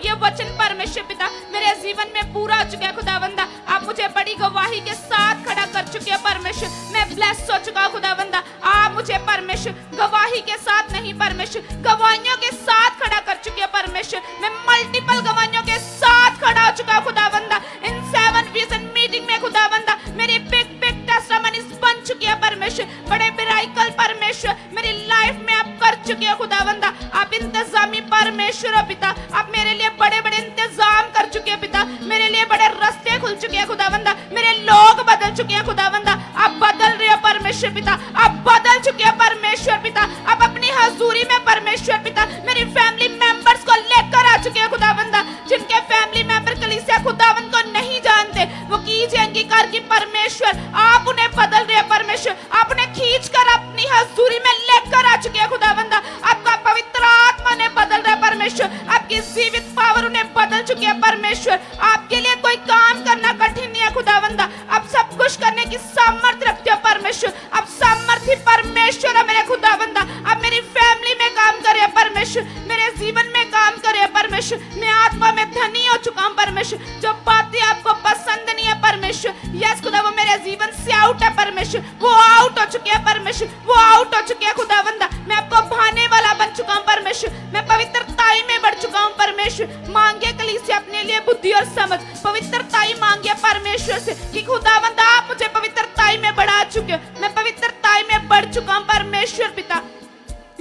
ये वचन परमेश्वर पिता मेरे जीवन में पूरा हो चुका है खुदावंदा। आप मुझे बड़ी गवाही के साथ खड़ा कर चुके हो परमेश्वर। मैं ब्लेस हो चुका हूं खुदावंदा। आप मुझे परमेश्वर गवाही के साथ नहीं परमेश्वर, गवाहियों के साथ खड़ा कर चुके हो परमेश्वर। मैं मल्टीपल गवाहियों के साथ खड़ा हो चुका हूं खुदावंदा। इन 7 विजन मीटिंग में खुदावंदा मेरी बिग टेस्टिमनीज बन चुकी है परमेश्वर। बड़े मिराकल परमेश्वर मेरी लाइफ में आप कर चुके हो खुदावंदा। आप इंतजामी परमेश्वर हो पिता, आप मेरे लिए बड़े बड़े इंतजाम कर चुके हैं पिता। मेरे लिए बड़े रास्ते खुल चुके हैं खुदावंदा, मेरे लोग बदल चुके हैं खुदावंदा। आप बदल रहे हो परमेश्वर पिता, आप बदल चुके हैं परमेश्वर पिता। आप अपनी हजूरी में परमेश्वर पिता मेरी फैमिली मेंबर्स को लेकर आ चुके हैं खुदावंदा। जिनके फैमिली मेंबर कलीसिया खुदावंद को नहीं जानते, वो कीजिए अंगीकार की परमेश्वर आप उन्हें बदल रहे हैं परमेश्वर। आप उन्हें खींच कर अपनी हजूरी में लेकर आ चुके हैं खुदावंदा। आपका पवित्र आत्मा ने बदल रहा है परमेश्वर, आपकी जीवित पावर उन्हें बदल चुकी है परमेश्वर। आपके लिए कोई काम करना कठिन नहीं है खुदावंदा। आप सब कुछ करने की सामर्थ्य रखते हो परमेश्वर। आप सामर्थ्य परमेश्वर है मेरे खुदावंदा। आप मेरी फैमिली में काम करे परमेश्वर, मेरे जीवन में काम करे परमेश्वर। मैं आत्मा में धनी हो चुका हूं परमेश्वर। जो बातें आपको पसंद नहीं है परमेश्वर, यस खुदा, वो मेरे जीवन से आउट है परमेश्वर। वो आउट हो चुके हैं परमेश्वर, वो आउट हो चुके हैं खुदावंदा। मैं आपको भाने वाला बन चुका हूं परमेश्वर। मैं पवित्रताई में बढ़ चुका हूं परमेश्वर। मांगे कलीसिया अपने लिए बुद्धि और समझ, पवित्रताई मांगे परमेश्वर से कि खुदावंदा आप मुझे पवित्रताई में बढ़ा चुके हो। मैं पवित्रताई में बढ़ चुका हूं परमेश्वर पिता।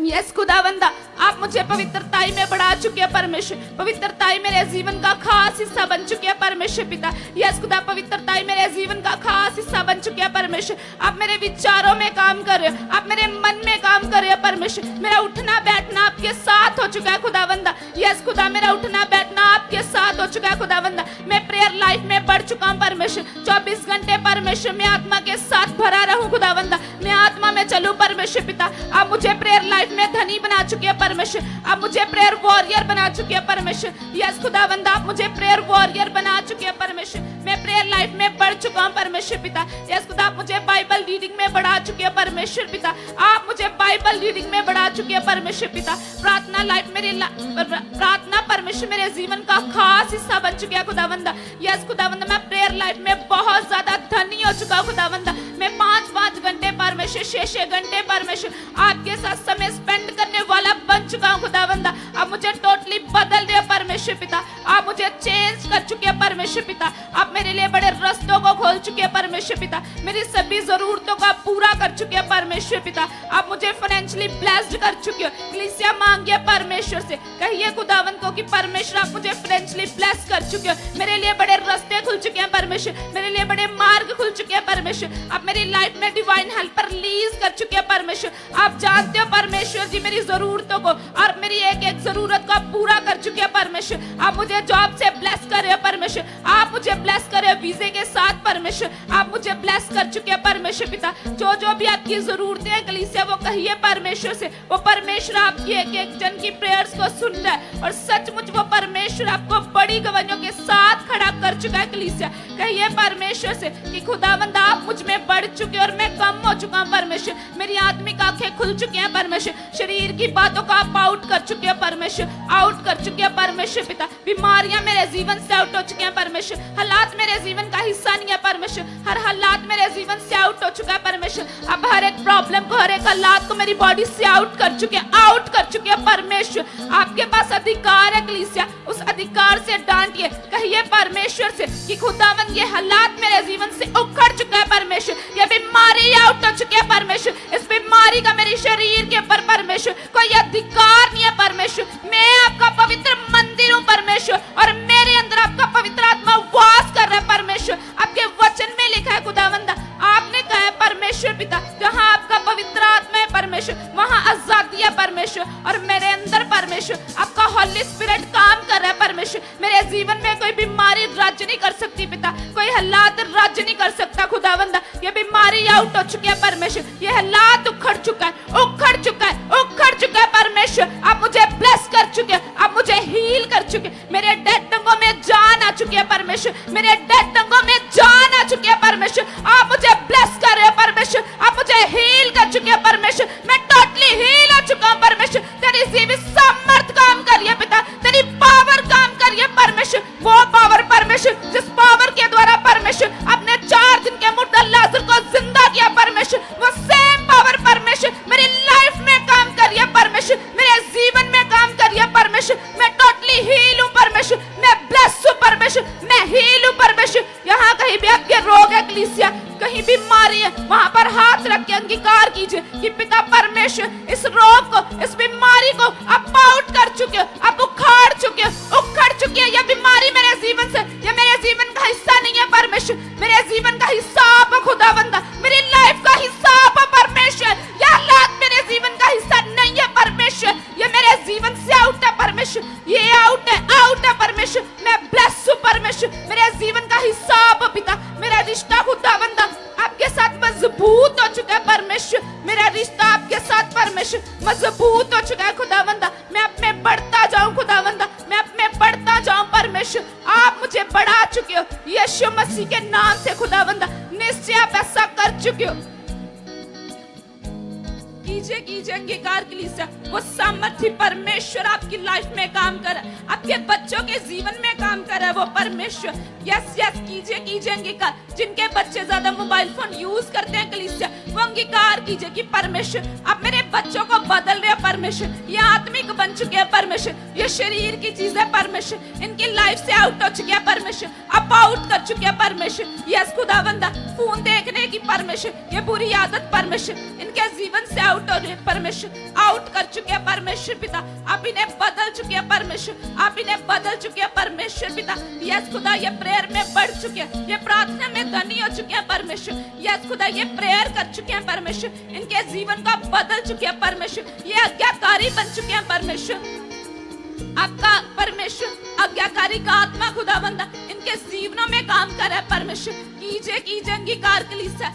यस खुदावंदा, आप मुझे पवित्रताई में बढ़ा चुके हैं परमेश्वर। पवित्रताई मेरे जीवन का खास हिस्सा बन चुके हैं परमेश्वर पिता। यस खुदा, पवित्रताई मेरे जीवन का खास हिस्सा बन चुके हैं परमेश्वर। आप मेरे विचारों में काम कर रहे हो, आप मेरे मन में काम कर रहे हो परमेश्वर। मेरा उठना बैठना आपके साथ हो चुका है खुदावंदा। यस खुदा, मेरा उठना बैठना आपके साथ हो चुका है खुदावंदा। मैं प्रेयर लाइफ में बढ़ चुका हूं परमेश्वर। 24 घंटे परमेश्वर मैं आत्मा के साथ भरा रहूं खुदावंदा। मैं आत्मा में चलूं परमेश्वर पिता। आप मुझे प्रेयर लाइफ में धनी बना चुके हैं परमेश्वर। आप मुझे प्रेयर वॉरियर बना चुके हैं परमेश्वर। यस खुदावंदा, आप मुझे प्रेयर वॉरियर बना चुके हैं परमेश्वर। मैं प्रेयर लाइफ में बढ़ चुका हूं परमेश्वर पिता। यस खुदा, आप मुझे बाइबल रीडिंग में बढ़ा चुके हैं परमेश्वर पिता। आप मुझे बाइबल रीडिंग में बढ़ा चुके हैं परमेश्वर पिता। प्रार्थना लाइफ मेरी प्रार्थना परमेश्वर मेरे जीवन का खास हिस्सा बन चुके हैं खुदावंदा। यस खुदावंदा, मैं प्रेयर लाइफ में बहुत ज्यादा धनी हो चुका हूं खुदावंदा। मैं 5-5 घंटे परमेश्वर, 6-6 घंटे परमेश्वर आपके साथ समय स्पेंड करने वाला बन चुका हूं खुदावंदा। आप मुझे टोटली बदल रहे हो परमेश्वर पिता। आप मुझे चेंज कर चुके हैं परमेश्वर पिता। आप मेरे लिए बड़े रास्तों को खोल चुके हैं परमेश्वर पिता, मेरी सभी जरूरतों को आप पूरा कर चुके हैं परमेश्वर पिता, आप मुझे फाइनेंशियली ब्लेस्ड कर चुके हो। कलीसिया मांगिए परमेश्वर से, कहिए खुदावन को कि परमेश्वर आप मुझे फाइनेंशियली ब्लेस कर चुके हो, मेरे लिए बड़े रास्ते खुल चुके हैं परमेश्वर, मेरे लिए बड़े मार्ग खुल चुके हैं परमेश्वर, आप मेरी लाइफ में डिवाइन हेल्पर रिलीज कर चुके हैं परमेश्वर। आप जानते हो परमेश्वर जी मेरी जरूरतों को और मेरी एक एक जरूरत को आप पूरा कर चुके हैं परमेश्वर। आप मुझे जॉब से ब्लेस कर रहे हो परमेश्वर, आप मुझे ब्लेस कर रहे हो वीजे के साथ परमेश्वर, आप मुझे ब्लेस कर चुके हैं परमेश्वर पिता। जो जो भी आपकी जरूरतें हैं कलीसिया वो कहिए परमेश्वर से, वो परमेश्वर आपकी एक एक जन की प्रेयर्स को सुन रहा है और सचमुच वो परमेश्वर आपको बड़ी गवाहियों के साथ खड़ा कर चुका है। कलीसिया कहिए परमेश्वर से कि खुदावंद आप मुझ में बढ़ चुके और मैं कम हो चुका हूं परमेश्वर, मेरी आत्मिक आंखें खुल चुकी हैं परमेश्वर, शरीर की बातों को आप आउट कर चुके हैं परमेश्वर, आउट कर चुके हैं परमेश्वर पिता। बीमारियां मेरे जीवन से आउट हो चुके हैं परमेश्वर, हालात मेरे जीवन का हिस्सा नहीं है परमेश्वर, हर हालात मेरे जीवन से आउट हो चुका है परमेश्वर। अब हर एक प्रॉब्लम को, हर एक हालात को मेरी बॉडी से आउट कर चुके हैं, आउट कर चुके हैं परमेश्वर। आपके पास अधिकार है कलीसिया, उस अधिकार से डांटिए, कहिए परमेश्वर से कि खुदावंद ये हालात मेरे जीवन से उखड़ चुका है परमेश्वर, ये बीमारी आउट हो चुकी है परमेश्वर, इस बीमारी का मेरे शरीर के ऊपर परमेश्वर कोई अधिकार नहीं है परमेश्वर। मैं आपका पवित्र मंदिर हूं परमेश्वर और मेरे अंदर आपका पवित्र आत्मा वास कर रहा है परमेश्वर। आपके वचन में लिखा है खुदावंद, आपने कहा है परमेश्वर पिता जहां आपका पवित्र आत्मा है परमेश्वर वहां आजादी है परमेश्वर, और मेरे अंदर परमेश्वर आपका हॉली स्पिरिट काम कर रहा है परमेश्वर। मेरे जीवन में कोई बीमारी राज्य नहीं कर सकती पिता, कोई हालात राज्य नहीं कर सकता खुदावंद। ये बीमारी आउट हो चुकी है परमेश्वर, ये हालात उखड़ चुका है, उखड़ चुका है, उखड़ चुका है परमेश्वर। आप मुझे ब्लेस कर चुके हैं, आप मुझे हील कर चुके, मेरे डेड टंगों में जान आ चुकी है परमेश्वर, मेरे डेड टंगों में जान आ चुकी है परमेश्वर। आप मुझे ब्लेस कर रहे हो परमेश्वर, आप मुझे हील कर चुके हैं परमेश्वर, मैं टोटली हील हो चुका हूं परमेश्वर। तेरी जीवित सामर्थ काम कर रही है पिता, तेरी पावर काम कर रही है परमेश्वर, वो पावर परमेश्वर जिस पावर के द्वारा परमेश्वर अपने 4 दिन के मुर्दा लाजर को जिंदा किया परमेश्वर, वो सेम पावर परमेश्वर मेरी लाइफ में काम कर रही है परमेश्वर, मेरे जीवन में काम कर रही है परमेश्वर। मैं टोटली हील हूं परमेश्वर, मैं ब्लेस हूं परमेश्वर, मैं हील हूं परमेश्वर। यहाँ कहीं भी आपके रोग है कलीसिया, कहीं बीमारी है, वहां पर हाथ रख के अंगीकार कीजिए कि पिता परमेश्वर इस रोग को, इस बीमारी को आप आउट कर चुके हो, आप उखाड़ चुके हो, उखड़ चुकी है। यह बीमारी मेरे जीवन से, यह मेरे जीवन का हिस्सा नहीं है परमेश्वर, मेरे जीवन का हिस्सा आप खुदावंद, मेरी लाइफ का हिस्सा आप परमेश्वर। यह हालात मेरे जीवन का हिस्सा नहीं है परमेश्वर, यह मेरे जीवन से आउट है परमेश्वर, ये आउट है परमेश्वर। मैं ब्लेस हूं परमेश्वर, मेरे जीवन का हिस्सा आप पिता। मेरा रिश्ता खुदावंद आपके साथ मजबूत हो चुका है परमेश्वर, मेरा रिश्ता आपके साथ परमेश्वर मजबूत हो चुका है खुदावंद। मैं आप में बढ़ता जाऊं खुदावंद, मैं आप में बढ़ता जाऊं परमेश्वर। आप मुझे बढ़ा चुके हो यीशु मसीह के नाम से खुदावंद, निश्चय आप ऐसा कर चुके हो। कीजिए कीजिए अंगीकार कलीसिया, वो सामर्थ्य परमेश्वर आपकी लाइफ में काम कर रहा है, आपके बच्चों के जीवन में काम कर रहा है वो परमेश्वर। यस यस कीजिए कीजिए अंगीकार। जिनके बच्चे ज्यादा मोबाइल फोन यूज करते हैं कलीसिया, वो अंगीकार कीजिए कि परमेश्वर आप मेरे बच्चों को बदल रहे हैं परमेश्वर, ये आत्मिक बन चुके हैं परमेश्वर, ये शरीर की चीज है परमेश्वर, इनकी लाइफ से आउट हो चुके हैं परमेश्वर, आप आउट कर चुके हैं परमेश्वर। यस खुदावंदा फोन देखने की परमेश्वर, ये बुरी आदत परमेश्वर इनके जीवन से आउट हो रही है परमेश्वर, आउट कर चुके हैं परमेश्वर पिता। आप इन्हें बदल चुके हैं परमेश्वर, आप इन्हें बदल चुके हैं परमेश्वर पिता। यस खुदा ये प्रेयर में बढ़ चुके हैं, ये प्रार्थना में धनी हो चुके हैं परमेश्वर। यस खुदा ये प्रेयर कर चुके हैं परमेश्वर, इनके जीवन को बदल चुके हैं परमेश्वर, ये आज्ञाकारी बन चुके हैं परमेश्वर। आपका परमेश्वर आज्ञाकारी का आत्मा खुदावंदा इनके जीवनों में काम कर रहा है परमेश्वर। कीजिए कीजिए अंगीकार कलीसिया।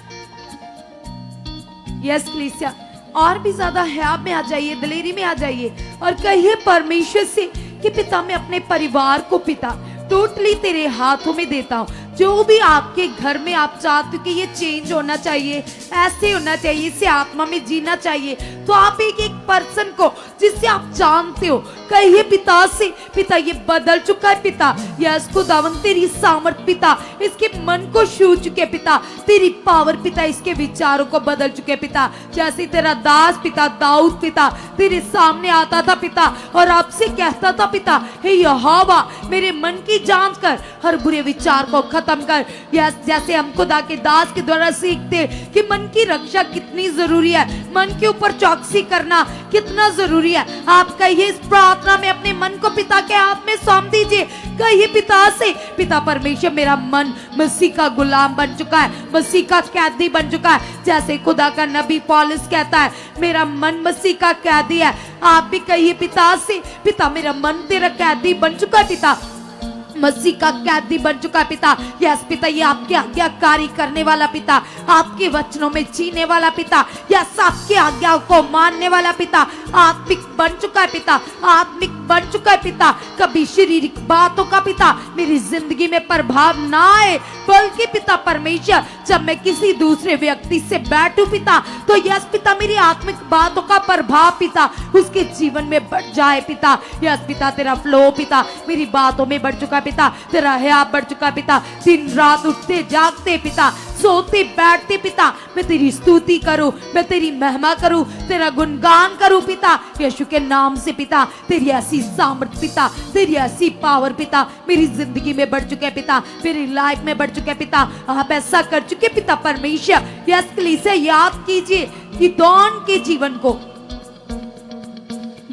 यस कलीसिया, और भी ज्यादा ह्याब में आ जाइए, दिलेरी में आ जाइए और कहिए परमेश्वर से कि पिता मैं अपने परिवार को पिता टोटली तेरे हाथों में देता हूँ। जो भी आपके घर में आप चाहते हो कि ये चेंज होना चाहिए, ऐसे होना चाहिए, इसे आत्मा में जीना चाहिए, तो आप एक एक पर्सन को जिससे आप जानते हो कहिए पिता से, पिता ये बदल चुका है पिता, यस खुदावन तेरी सामर्थ पिता इसके मन को छू चुके पिता, तेरी पावर पिता इसके विचारों को बदल चुके पिता। जैसे तेरा दास पिता दाऊद पिता तेरे सामने आता था पिता और आपसे कहता था पिता हे यहोवा मेरे मन की जांच कर, हर बुरे विचार को खत्म कर। यस, जैसे हम खुदा के दास के द्वारा सीखते कि मन की रक्षा कितनी जरूरी है, मन के ऊपर चौकसी करना कितना जरूरी है। आप कहिए इस प्रार्थना में अपने मन को पिता के हाथ में सौंप दीजिए। कहिए पिता से, पिता परमेश्वर मेरा मन मसीह का गुलाम बन चुका है, मसीह का कैदी बन चुका है। जैसे खुदा का नबी पौलुस कहता है मेरा मन मसीह का कैदी है। आप भी कहिए पिता से, पिता मेरा मन तेरा कैदी बन चुका है, पिता मसीह का कैदी बन चुका है पिता। यस पिता, ये आपकी आज्ञाकारी करने वाला पिता, आपके वचनों में जीने वाला पिता, यस आपकी आज्ञा को मानने वाला पिता आत्मिक बन चुका है पिता, आत्मिक बन चुका है पिता। कभी शारीरिक बातों का पिता मेरी जिंदगी में प्रभाव ना आए, बल्कि पिता परमेश्वर जब मैं किसी दूसरे व्यक्ति से बैठूं पिता, तो यस पिता मेरी आत्मिक बातों का प्रभाव पिता उसके जीवन में बढ़ जाए पिता। यस पिता, तेरा फ्लो पिता मेरी बातों में बढ़ चुका है पिता, तेरा हया बढ़ चुका है पिता। दिन रात उठते जागते पिता, सोते बैठते पिता मैं तेरी स्तुति करूं, मैं तेरी महिमा करूं, तेरा गुणगान करूं पिता यीशु के नाम से पिता। तेरी ऐसी सामर्थ पिता, तेरी ऐसी पावर पिता मेरी जिंदगी में बढ़ चुके हैं पिता, मेरी लाइफ में बढ़ चुके हैं पिता। आप ऐसा कर चुके पिता परमेश्वर। यस कलीसिया, याद कीजिए गिदोन के जीवन को।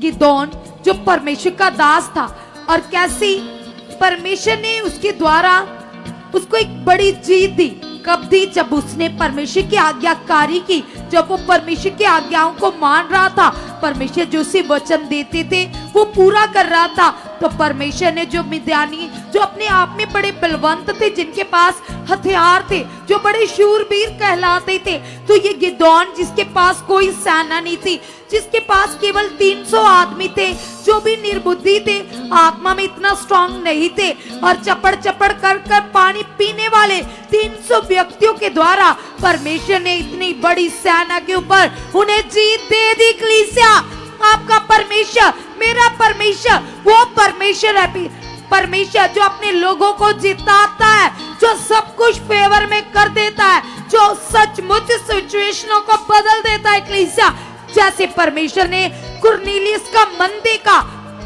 गिदोन जो परमेश्वर का दास था और कैसी परमेश्वर ने उसके द्वारा उसको एक बड़ी जीत दी। कब दी? जब उसने परमेश्वर की आज्ञाकारी की, जब वो परमेश्वर की आज्ञाओं को मान रहा था, परमेश्वर जो उसे वचन देते थे वो पूरा कर रहा था। तो परमेश्वर ने जो मिद्यानी जो अपने आप में बड़े बलवंत थे, जिनके पास हथियार थे, जो बड़े शूरवीर कहलाते थे, तो ये गिदोन जिसके पास कोई सेना नहीं थी, जिसके पास केवल 300 आदमी थे, जो भी निर्बुद्धि थे, आत्मा में इतना स्ट्रांग नहीं थे, और चपड़ चपड़ कर कर पानी पीने वाले 300 व्यक्तियों के द्वारा परमेश्वर ने इतनी बड़ी सेना के ऊपर उन्हें जीत दे दी। कलीसिया, आपका परमेश्वर, मेरा परमेश्वर वो परमेश्वर है, परमेश्वर जो अपने लोगों को जिताता है, जो सब कुछ फेवर में कर देता है, जो सचमुच सिचुएशनों को बदल देता है। कलीसिया, जैसे परमेश्वर ने कुरनेलियस का मन देखा,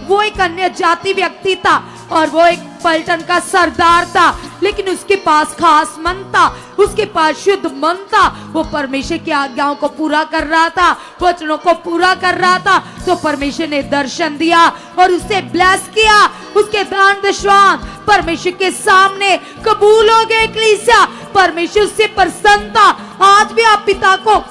वो एक अन्य जाति व्यक्ति था और वो एक पलटन का सरदार था, लेकिन उसके पास खास मन था, उसके पास शुद्ध मन था, वो परमेश्वर की आज्ञाओं को पूरा कर रहा था, वचनों को पूरा कर रहा था। तो परमेश्वर ने दर्शन दिया और उसे ब्लेस किया, उसके दान दशवान परमेश्वर के सामने कबूल हो गए। कलीसिया, परमेश्वर से प्रसन्न था। आज भी आप पिता को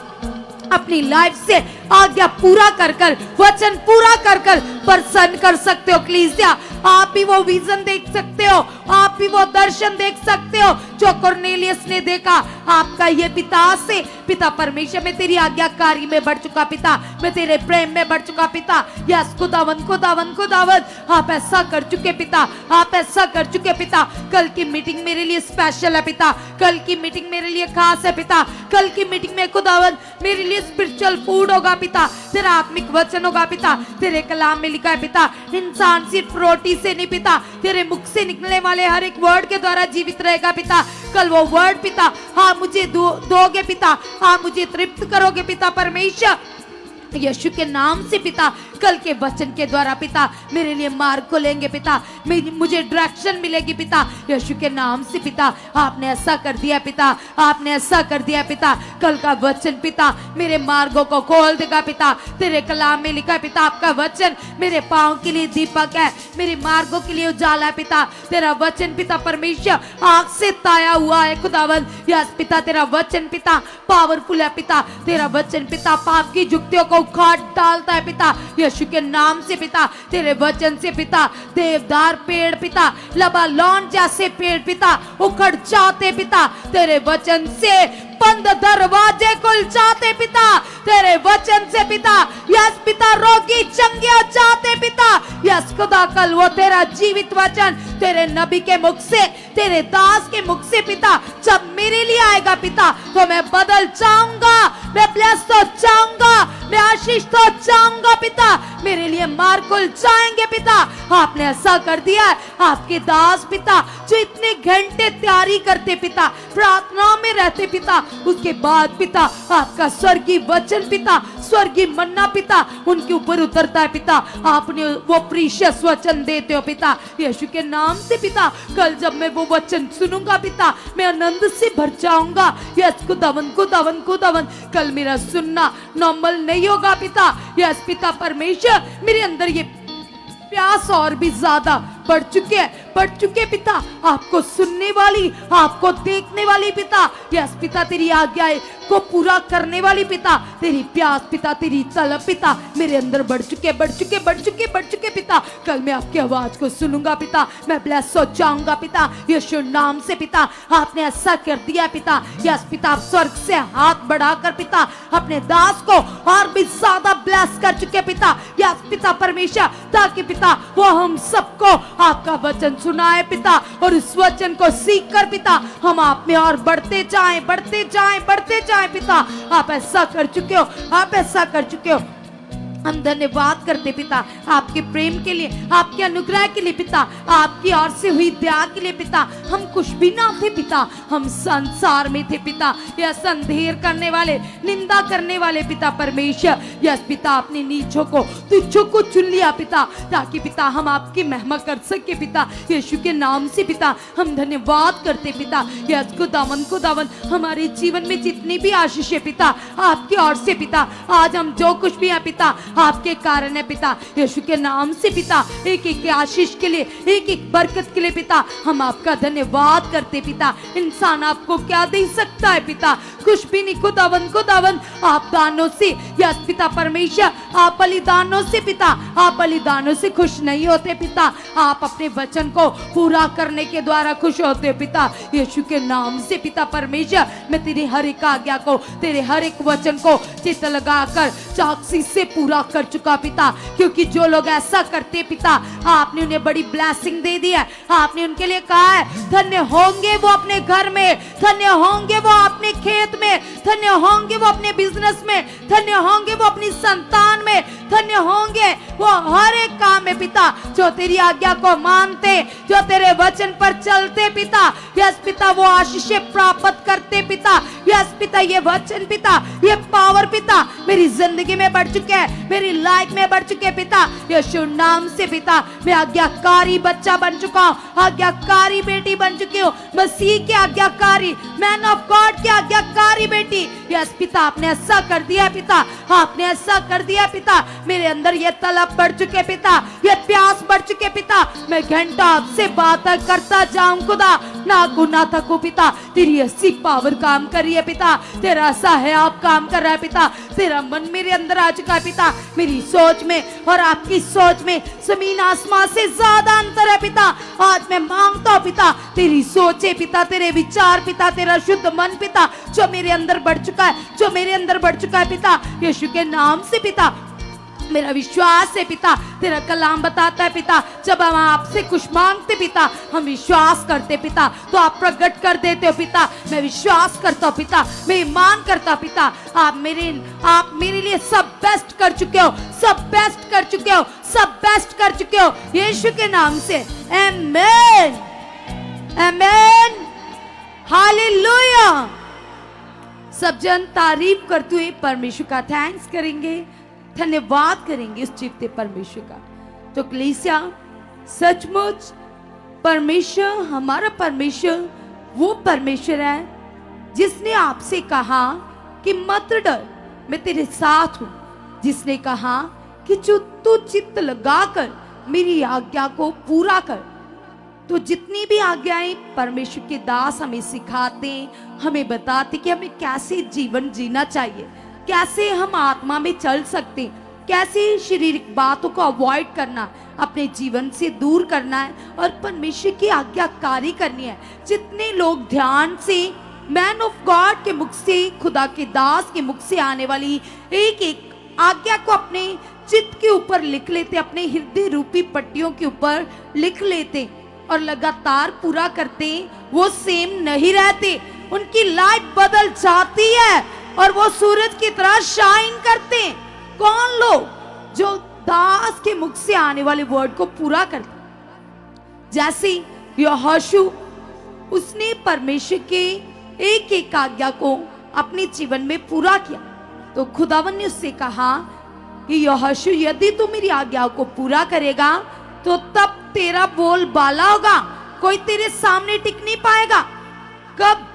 अपनी लाइफ से आज्ञा पूरा कर कर, वचन पूरा कर कर प्रसन्न कर सकते हो। कलीसिया, आप भी वो विजन देख सकते हो, आप भी वो दर्शन देख सकते हो जो कुरनेलियस ने देखा। आपका ये पिता से, पिता परमेश्वर मैं तेरी आज्ञाकारी में बढ़ चुका पिता, मैं तेरे प्रेम में बढ़ चुका पिता। यस खुदावन खुदावन खुदावन, आप ऐसा कर चुके पिता, आप ऐसा कर चुके पिता। कल की मीटिंग मेरे लिए स्पेशल है पिता, कल की मीटिंग मेरे लिए खास है पिता। कल की मीटिंग में खुदावन मेरे लिए स्पिरिचुअल फूड होगा पिता, तेरा आत्मिक वचन होगा पिता। तेरे कलाम में लिखा है पिता, इंसान सिर्फ रोटी से नहीं पिता, तेरे मुख से निकलने वाले हर एक वर्ड के द्वारा जीवित रहेगा पिता। कल वो वर्ड पिता हाँ मुझे दोगे पिता, हाँ मुझे तृप्त करोगे पिता परमेश्वर यीशु के नाम से पिता। कल के वचन के द्वारा पिता मेरे लिए मार्ग को लेंगे पिता, मुझे डायरेक्शन मिलेगी पिता यीशु के नाम से पिता। आपने ऐसा कर दिया पिता, आपने ऐसा कर दिया पिता। कल का वचन पिता मेरे मार्गों को खोल देगा पिता। तेरे कलाम में लिखा है पिता, आपका वचन मेरे पाँव के लिए दीपक है, मेरे मार्गों के लिए उजाला है पिता। तेरा वचन पिता परमेश्वर आग से ताया हुआ है खुदावन। यस पिता, तेरा वचन पिता पावरफुल है पिता। तेरा वचन पिता पाप की जुक्तियों को उखाड़ डालता है पिता यीशु के नाम से पिता। तेरे वचन से पिता देवदार पेड़ पिता, लबानोन जैसे पेड़ पिता उखड़ जाते पिता। तेरे वचन से बंद दरवाजे खुल जाते पिता। तेरे वचन से पिता यस पिता रोगी चंगे जाते पिता। यस खुदा, कल वो तेरा जीवित वचन तेरे नबी के मुख से, तेरे दास के मुख से पिता जब मेरे लिए आएगा पिता, तो मैं बदल जाऊंगा, मैं ब्लेस हो जाऊंगा, मैं आशीष हो जाऊंगा पिता। मेरे लिए मार्ग खुल जाएंगे पिता। आपने ऐसा कर दिया है। आपके दास पिता जो इतने घंटे तैयारी करते पिता, प्रार्थना में रहते पिता, उसके बाद पिता आपका स्वर्गीय वचन पिता, स्वर्गीय मन्ना पिता उनके ऊपर उतरता है पिता। आपने वो प्रीशियस वचन देते हो पिता, यीशु के नाम से पिता। कल जब मैं वो वचन सुनूंगा पिता, मैं आनंद से भर जाऊंगा। यस खुदावन खुदावन खुदावन, कल मेरा सुनना नॉर्मल नहीं होगा पिता। यस पिता परमेश्वर, मेरे अंदर ये प्यास और भी ज्यादा बढ़ चुके पिता, आपको सुनने वाली, आपको देखने वाली पिता। यस पिता, तेरी आज्ञाएं को पूरा करने वाली पिता, तेरी प्यास पिता, तेरी तलब पिता मेरे अंदर बढ़ चुके पिता। कल मैं आपकी आवाज को सुनूंगा पिता, मैं ब्लेस हो जाऊंगा पिता, यीशु नाम से पिता। आपने ऐसा कर दिया पिता। यस पिता, आप स्वर्ग से हाथ बढ़ाकर पिता अपने दास को और भी ज्यादा ब्लेस कर चुके पिता। यस पिता परमेश्वर, ताकि पिता वो हम सबको आपका वचन सुनाए पिता, और उस वचन को सीख कर पिता हम आप में और बढ़ते जाएं पिता। आप ऐसा कर चुके हो, आप ऐसा कर चुके हो। हम धन्यवाद करते पिता आपके प्रेम के लिए, आपके अनुग्रह के लिए पिता, आपकी ओर से हुई दया के लिए पिता। हम कुछ भी ना थे पिता, हम संसार में थे पिता, यह संदेह करने वाले, निंदा करने वाले पिता परमेश्वर। यस पिता, अपने नीचों को तुच्छों को चुन लिया पिता, ताकि पिता हम आपकी महिमा कर सके पिता, यीशु के नाम से पिता। हम धन्यवाद करते पिता। यस खुदावन हमारे जीवन में जितनी भी आशीष है पिता, आपकी ओर से पिता। आज हम जो कुछ भी है पिता, आपके कारण है पिता, यीशु के नाम से पिता। एक एक आशीष के लिए, एक एक बरकत के लिए पिता हम आपका धन्यवाद करते पिता। इंसान आपको क्या दे सकता है पिता, कुछ भी नहीं। खुदावन आप दानों से, यस पिता परमेश्वर, आप बलिदानों से पिता, आप बलिदानों से खुश नहीं होते पिता, आप अपने वचन को पूरा करने के द्वारा खुश होते हो पिता, यीशु के नाम से पिता परमेश्वर। मैं तेरी हर एक आज्ञा को, तेरे हर एक वचन को चित्त लगाकर चौकसी से पूरा कर चुका पिता, क्योंकि जो लोग ऐसा करते पिता, आपने उन्हें बड़ी ब्लेसिंग दे दी है। आपने उनके लिए कहा है धन्य होंगे वो अपने घर में, धन्य होंगे वो अपने खेत में, धन्य होंगे वो अपने बिजनेस में, धन्य होंगे वो अपनी संतान में, धन्य होंगे वो हर एक काम में पिता, जो तेरी आज्ञा को मानते, जो तेरे वचन पर चलते पिता। यस पिता, वो आशीषें प्राप्त करते पिता। यस पिता, ये वचन पिता, ये पावर पिता मेरी जिंदगी में बढ़ चुके हैं, मेरी लाइफ में बढ़ चुके पिता, यीशु नाम से पिता। मैं आज्ञाकारी बच्चा बन चुका हूँ, आज्ञाकारी बेटी बन चुकी हूँ, मसीह के आज्ञाकारी, मैन ऑफ गॉड के आज्ञाकारी बेटी। यस पिता, आपने ऐसा कर दिया पिता, आपने ऐसा कर दिया पिता। मेरे अंदर ये तलब बढ़ चुके पिता, ये प्यास बढ़ चुके पिता। मैं घंटा आपसे बात करता जाऊं खुदा, ना गुना थकूं पिता। तेरी ऐसी पावर काम कर रही है पिता, तेरा ऐसा है आप काम कर रहा है पिता। तेरा मन मेरे अंदर आ चुका है पिता। मेरी सोच में और आपकी सोच में जमीन आसमान से ज्यादा अंतर है पिता। आज मैं मांगता हूँ पिता, तेरी सोचे पिता, तेरे विचार पिता, तेरा शुद्ध मन पिता, जो मेरे अंदर बढ़ चुका है, जो मेरे अंदर बढ़ चुका है पिता, यीशु के नाम से पिता। मेरा विश्वास है पिता, तेरा कलाम बताता है पिता, जब हम आपसे कुछ मांगते पिता, हम विश्वास करते पिता, तो आप प्रकट कर देते हो पिता। मैं विश्वास करता हूँ पिता, मैं ईमान करता पिता। आप मेरे लिए सब बेस्ट कर चुके हो, सब बेस्ट कर चुके हो, सब बेस्ट कर चुके हो, यीशु के नाम से। आमीन, आमीन, हालेलुया। सब जन तारीफ करते हुए परमेश्वर का थैंक्स करेंगे, धन्यवाद करेंगे उस जीवते परमेश्वर का। तो कलीसिया, सचमुच परमेश्वर, हमारा परमेश्वर वो परमेश्वर है जिसने आपसे कहा कि मत डर, मैं तेरे साथ हूं। जिसने कहा कि जो तू चित्त लगाकर मेरी आज्ञा को पूरा कर। तो जितनी भी आज्ञाएं परमेश्वर के दास हमें सिखाते, हमें बताते कि हमें कैसे जीवन जीना चाहिए, कैसे हम आत्मा में चल सकते, कैसे शारीरिक बातों को अवॉइड करना, अपने जीवन से दूर करना है और परमेश्वर की आज्ञाकारी करनी है। जितने लोग ध्यान से मैन ऑफ गॉड के मुख से, खुदा के दास के मुख से आने वाली एक एक आज्ञा को अपने चित्त के ऊपर लिख लेते, अपने हृदय रूपी पट्टियों के ऊपर लिख लेते और लगातार पूरा करते, वो सेम नहीं रहते, उनकी लाइफ बदल जाती है और वो सूरज की तरह शाइन करते। कौन लोग? जो दास के मुख से आने वाले वर्ड को पूरा करते। जैसे यहोशू उसने परमेश्वर के एक एक आज्ञा को अपने जीवन में पूरा किया। तो खुदावन ने उससे कहा कि यहोशू यदि तू मेरी आज्ञाओं को पूरा करेगा तो तब तेरा बोल बाला होगा, कोई तेरे सामने टिक नहीं पाएगा। कब?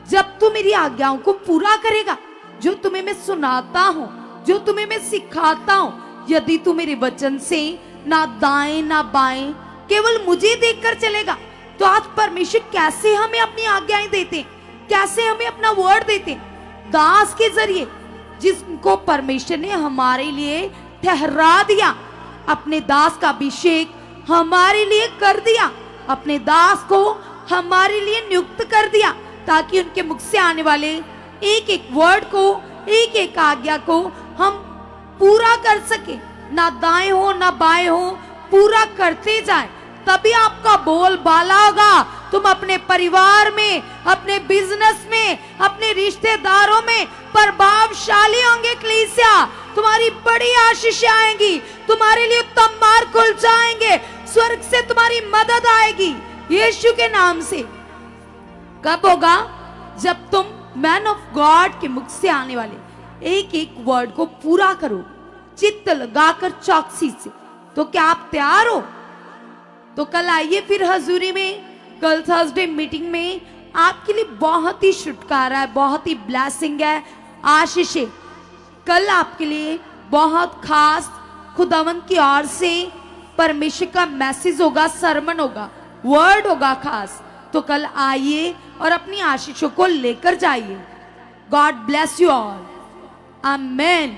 जब तू मेरी आज्ञाओं को पूरा करेगा। जो तुम्हें मैं सुनाता हूं, जो तुम्हें मैं सिखाता हूं, यदि तू मेरे वचन से ना दाएं ना बाएं केवल मुझे देखकर चलेगा। तो आज परमेश्वर कैसे हमें अपनी आज्ञाएं देते हैं, कैसे हमें अपना वर्ड देते हैं? दास के जरिए, जिसको परमेश्वर ने हमारे लिए ठहरा दिया, अपने दास का अभिषेक हमारे लिए कर दिया, अपने दास को हमारे लिए नियुक्त कर दिया, ताकि उनके मुख से आने वाले एक एक वर्ड को, एक एक आज्ञा को हम पूरा कर सके। ना दाएं हो ना बाएं हो, पूरा करते जाए, तभी आपका बोल बाला होगा। तुम अपने परिवार में, अपने बिजनेस में, अपने रिश्तेदारों में प्रभावशाली होंगे। कलीसिया, तुम्हारी बड़ी आशीषें आएंगी, तुम्हारे लिए उत्तम मार्ग खुल जाएंगे, स्वर्ग से तुम्हारी मदद आएगी यीशु के नाम से। कब होगा? जब तुम मैन ऑफ गॉड के मुख से आने वाले एक एक वर्ड को पूरा करो, चित्त लगाकर चौकसी से। तो क्या आप तैयार हो? तो कल आइए फिर हजूरी में। कल थर्सडे मीटिंग में आपके लिए बहुत ही छुटकारा है, बहुत ही ब्लेसिंग है, आशीषें। कल आपके लिए बहुत खास खुदावंत की ओर से परमेश्वर का मैसेज होगा, सरमन होगा, वर्ड होगा खास। तो कल आइए और अपनी आशीषों को लेकर जाइए। God bless you all. Amen.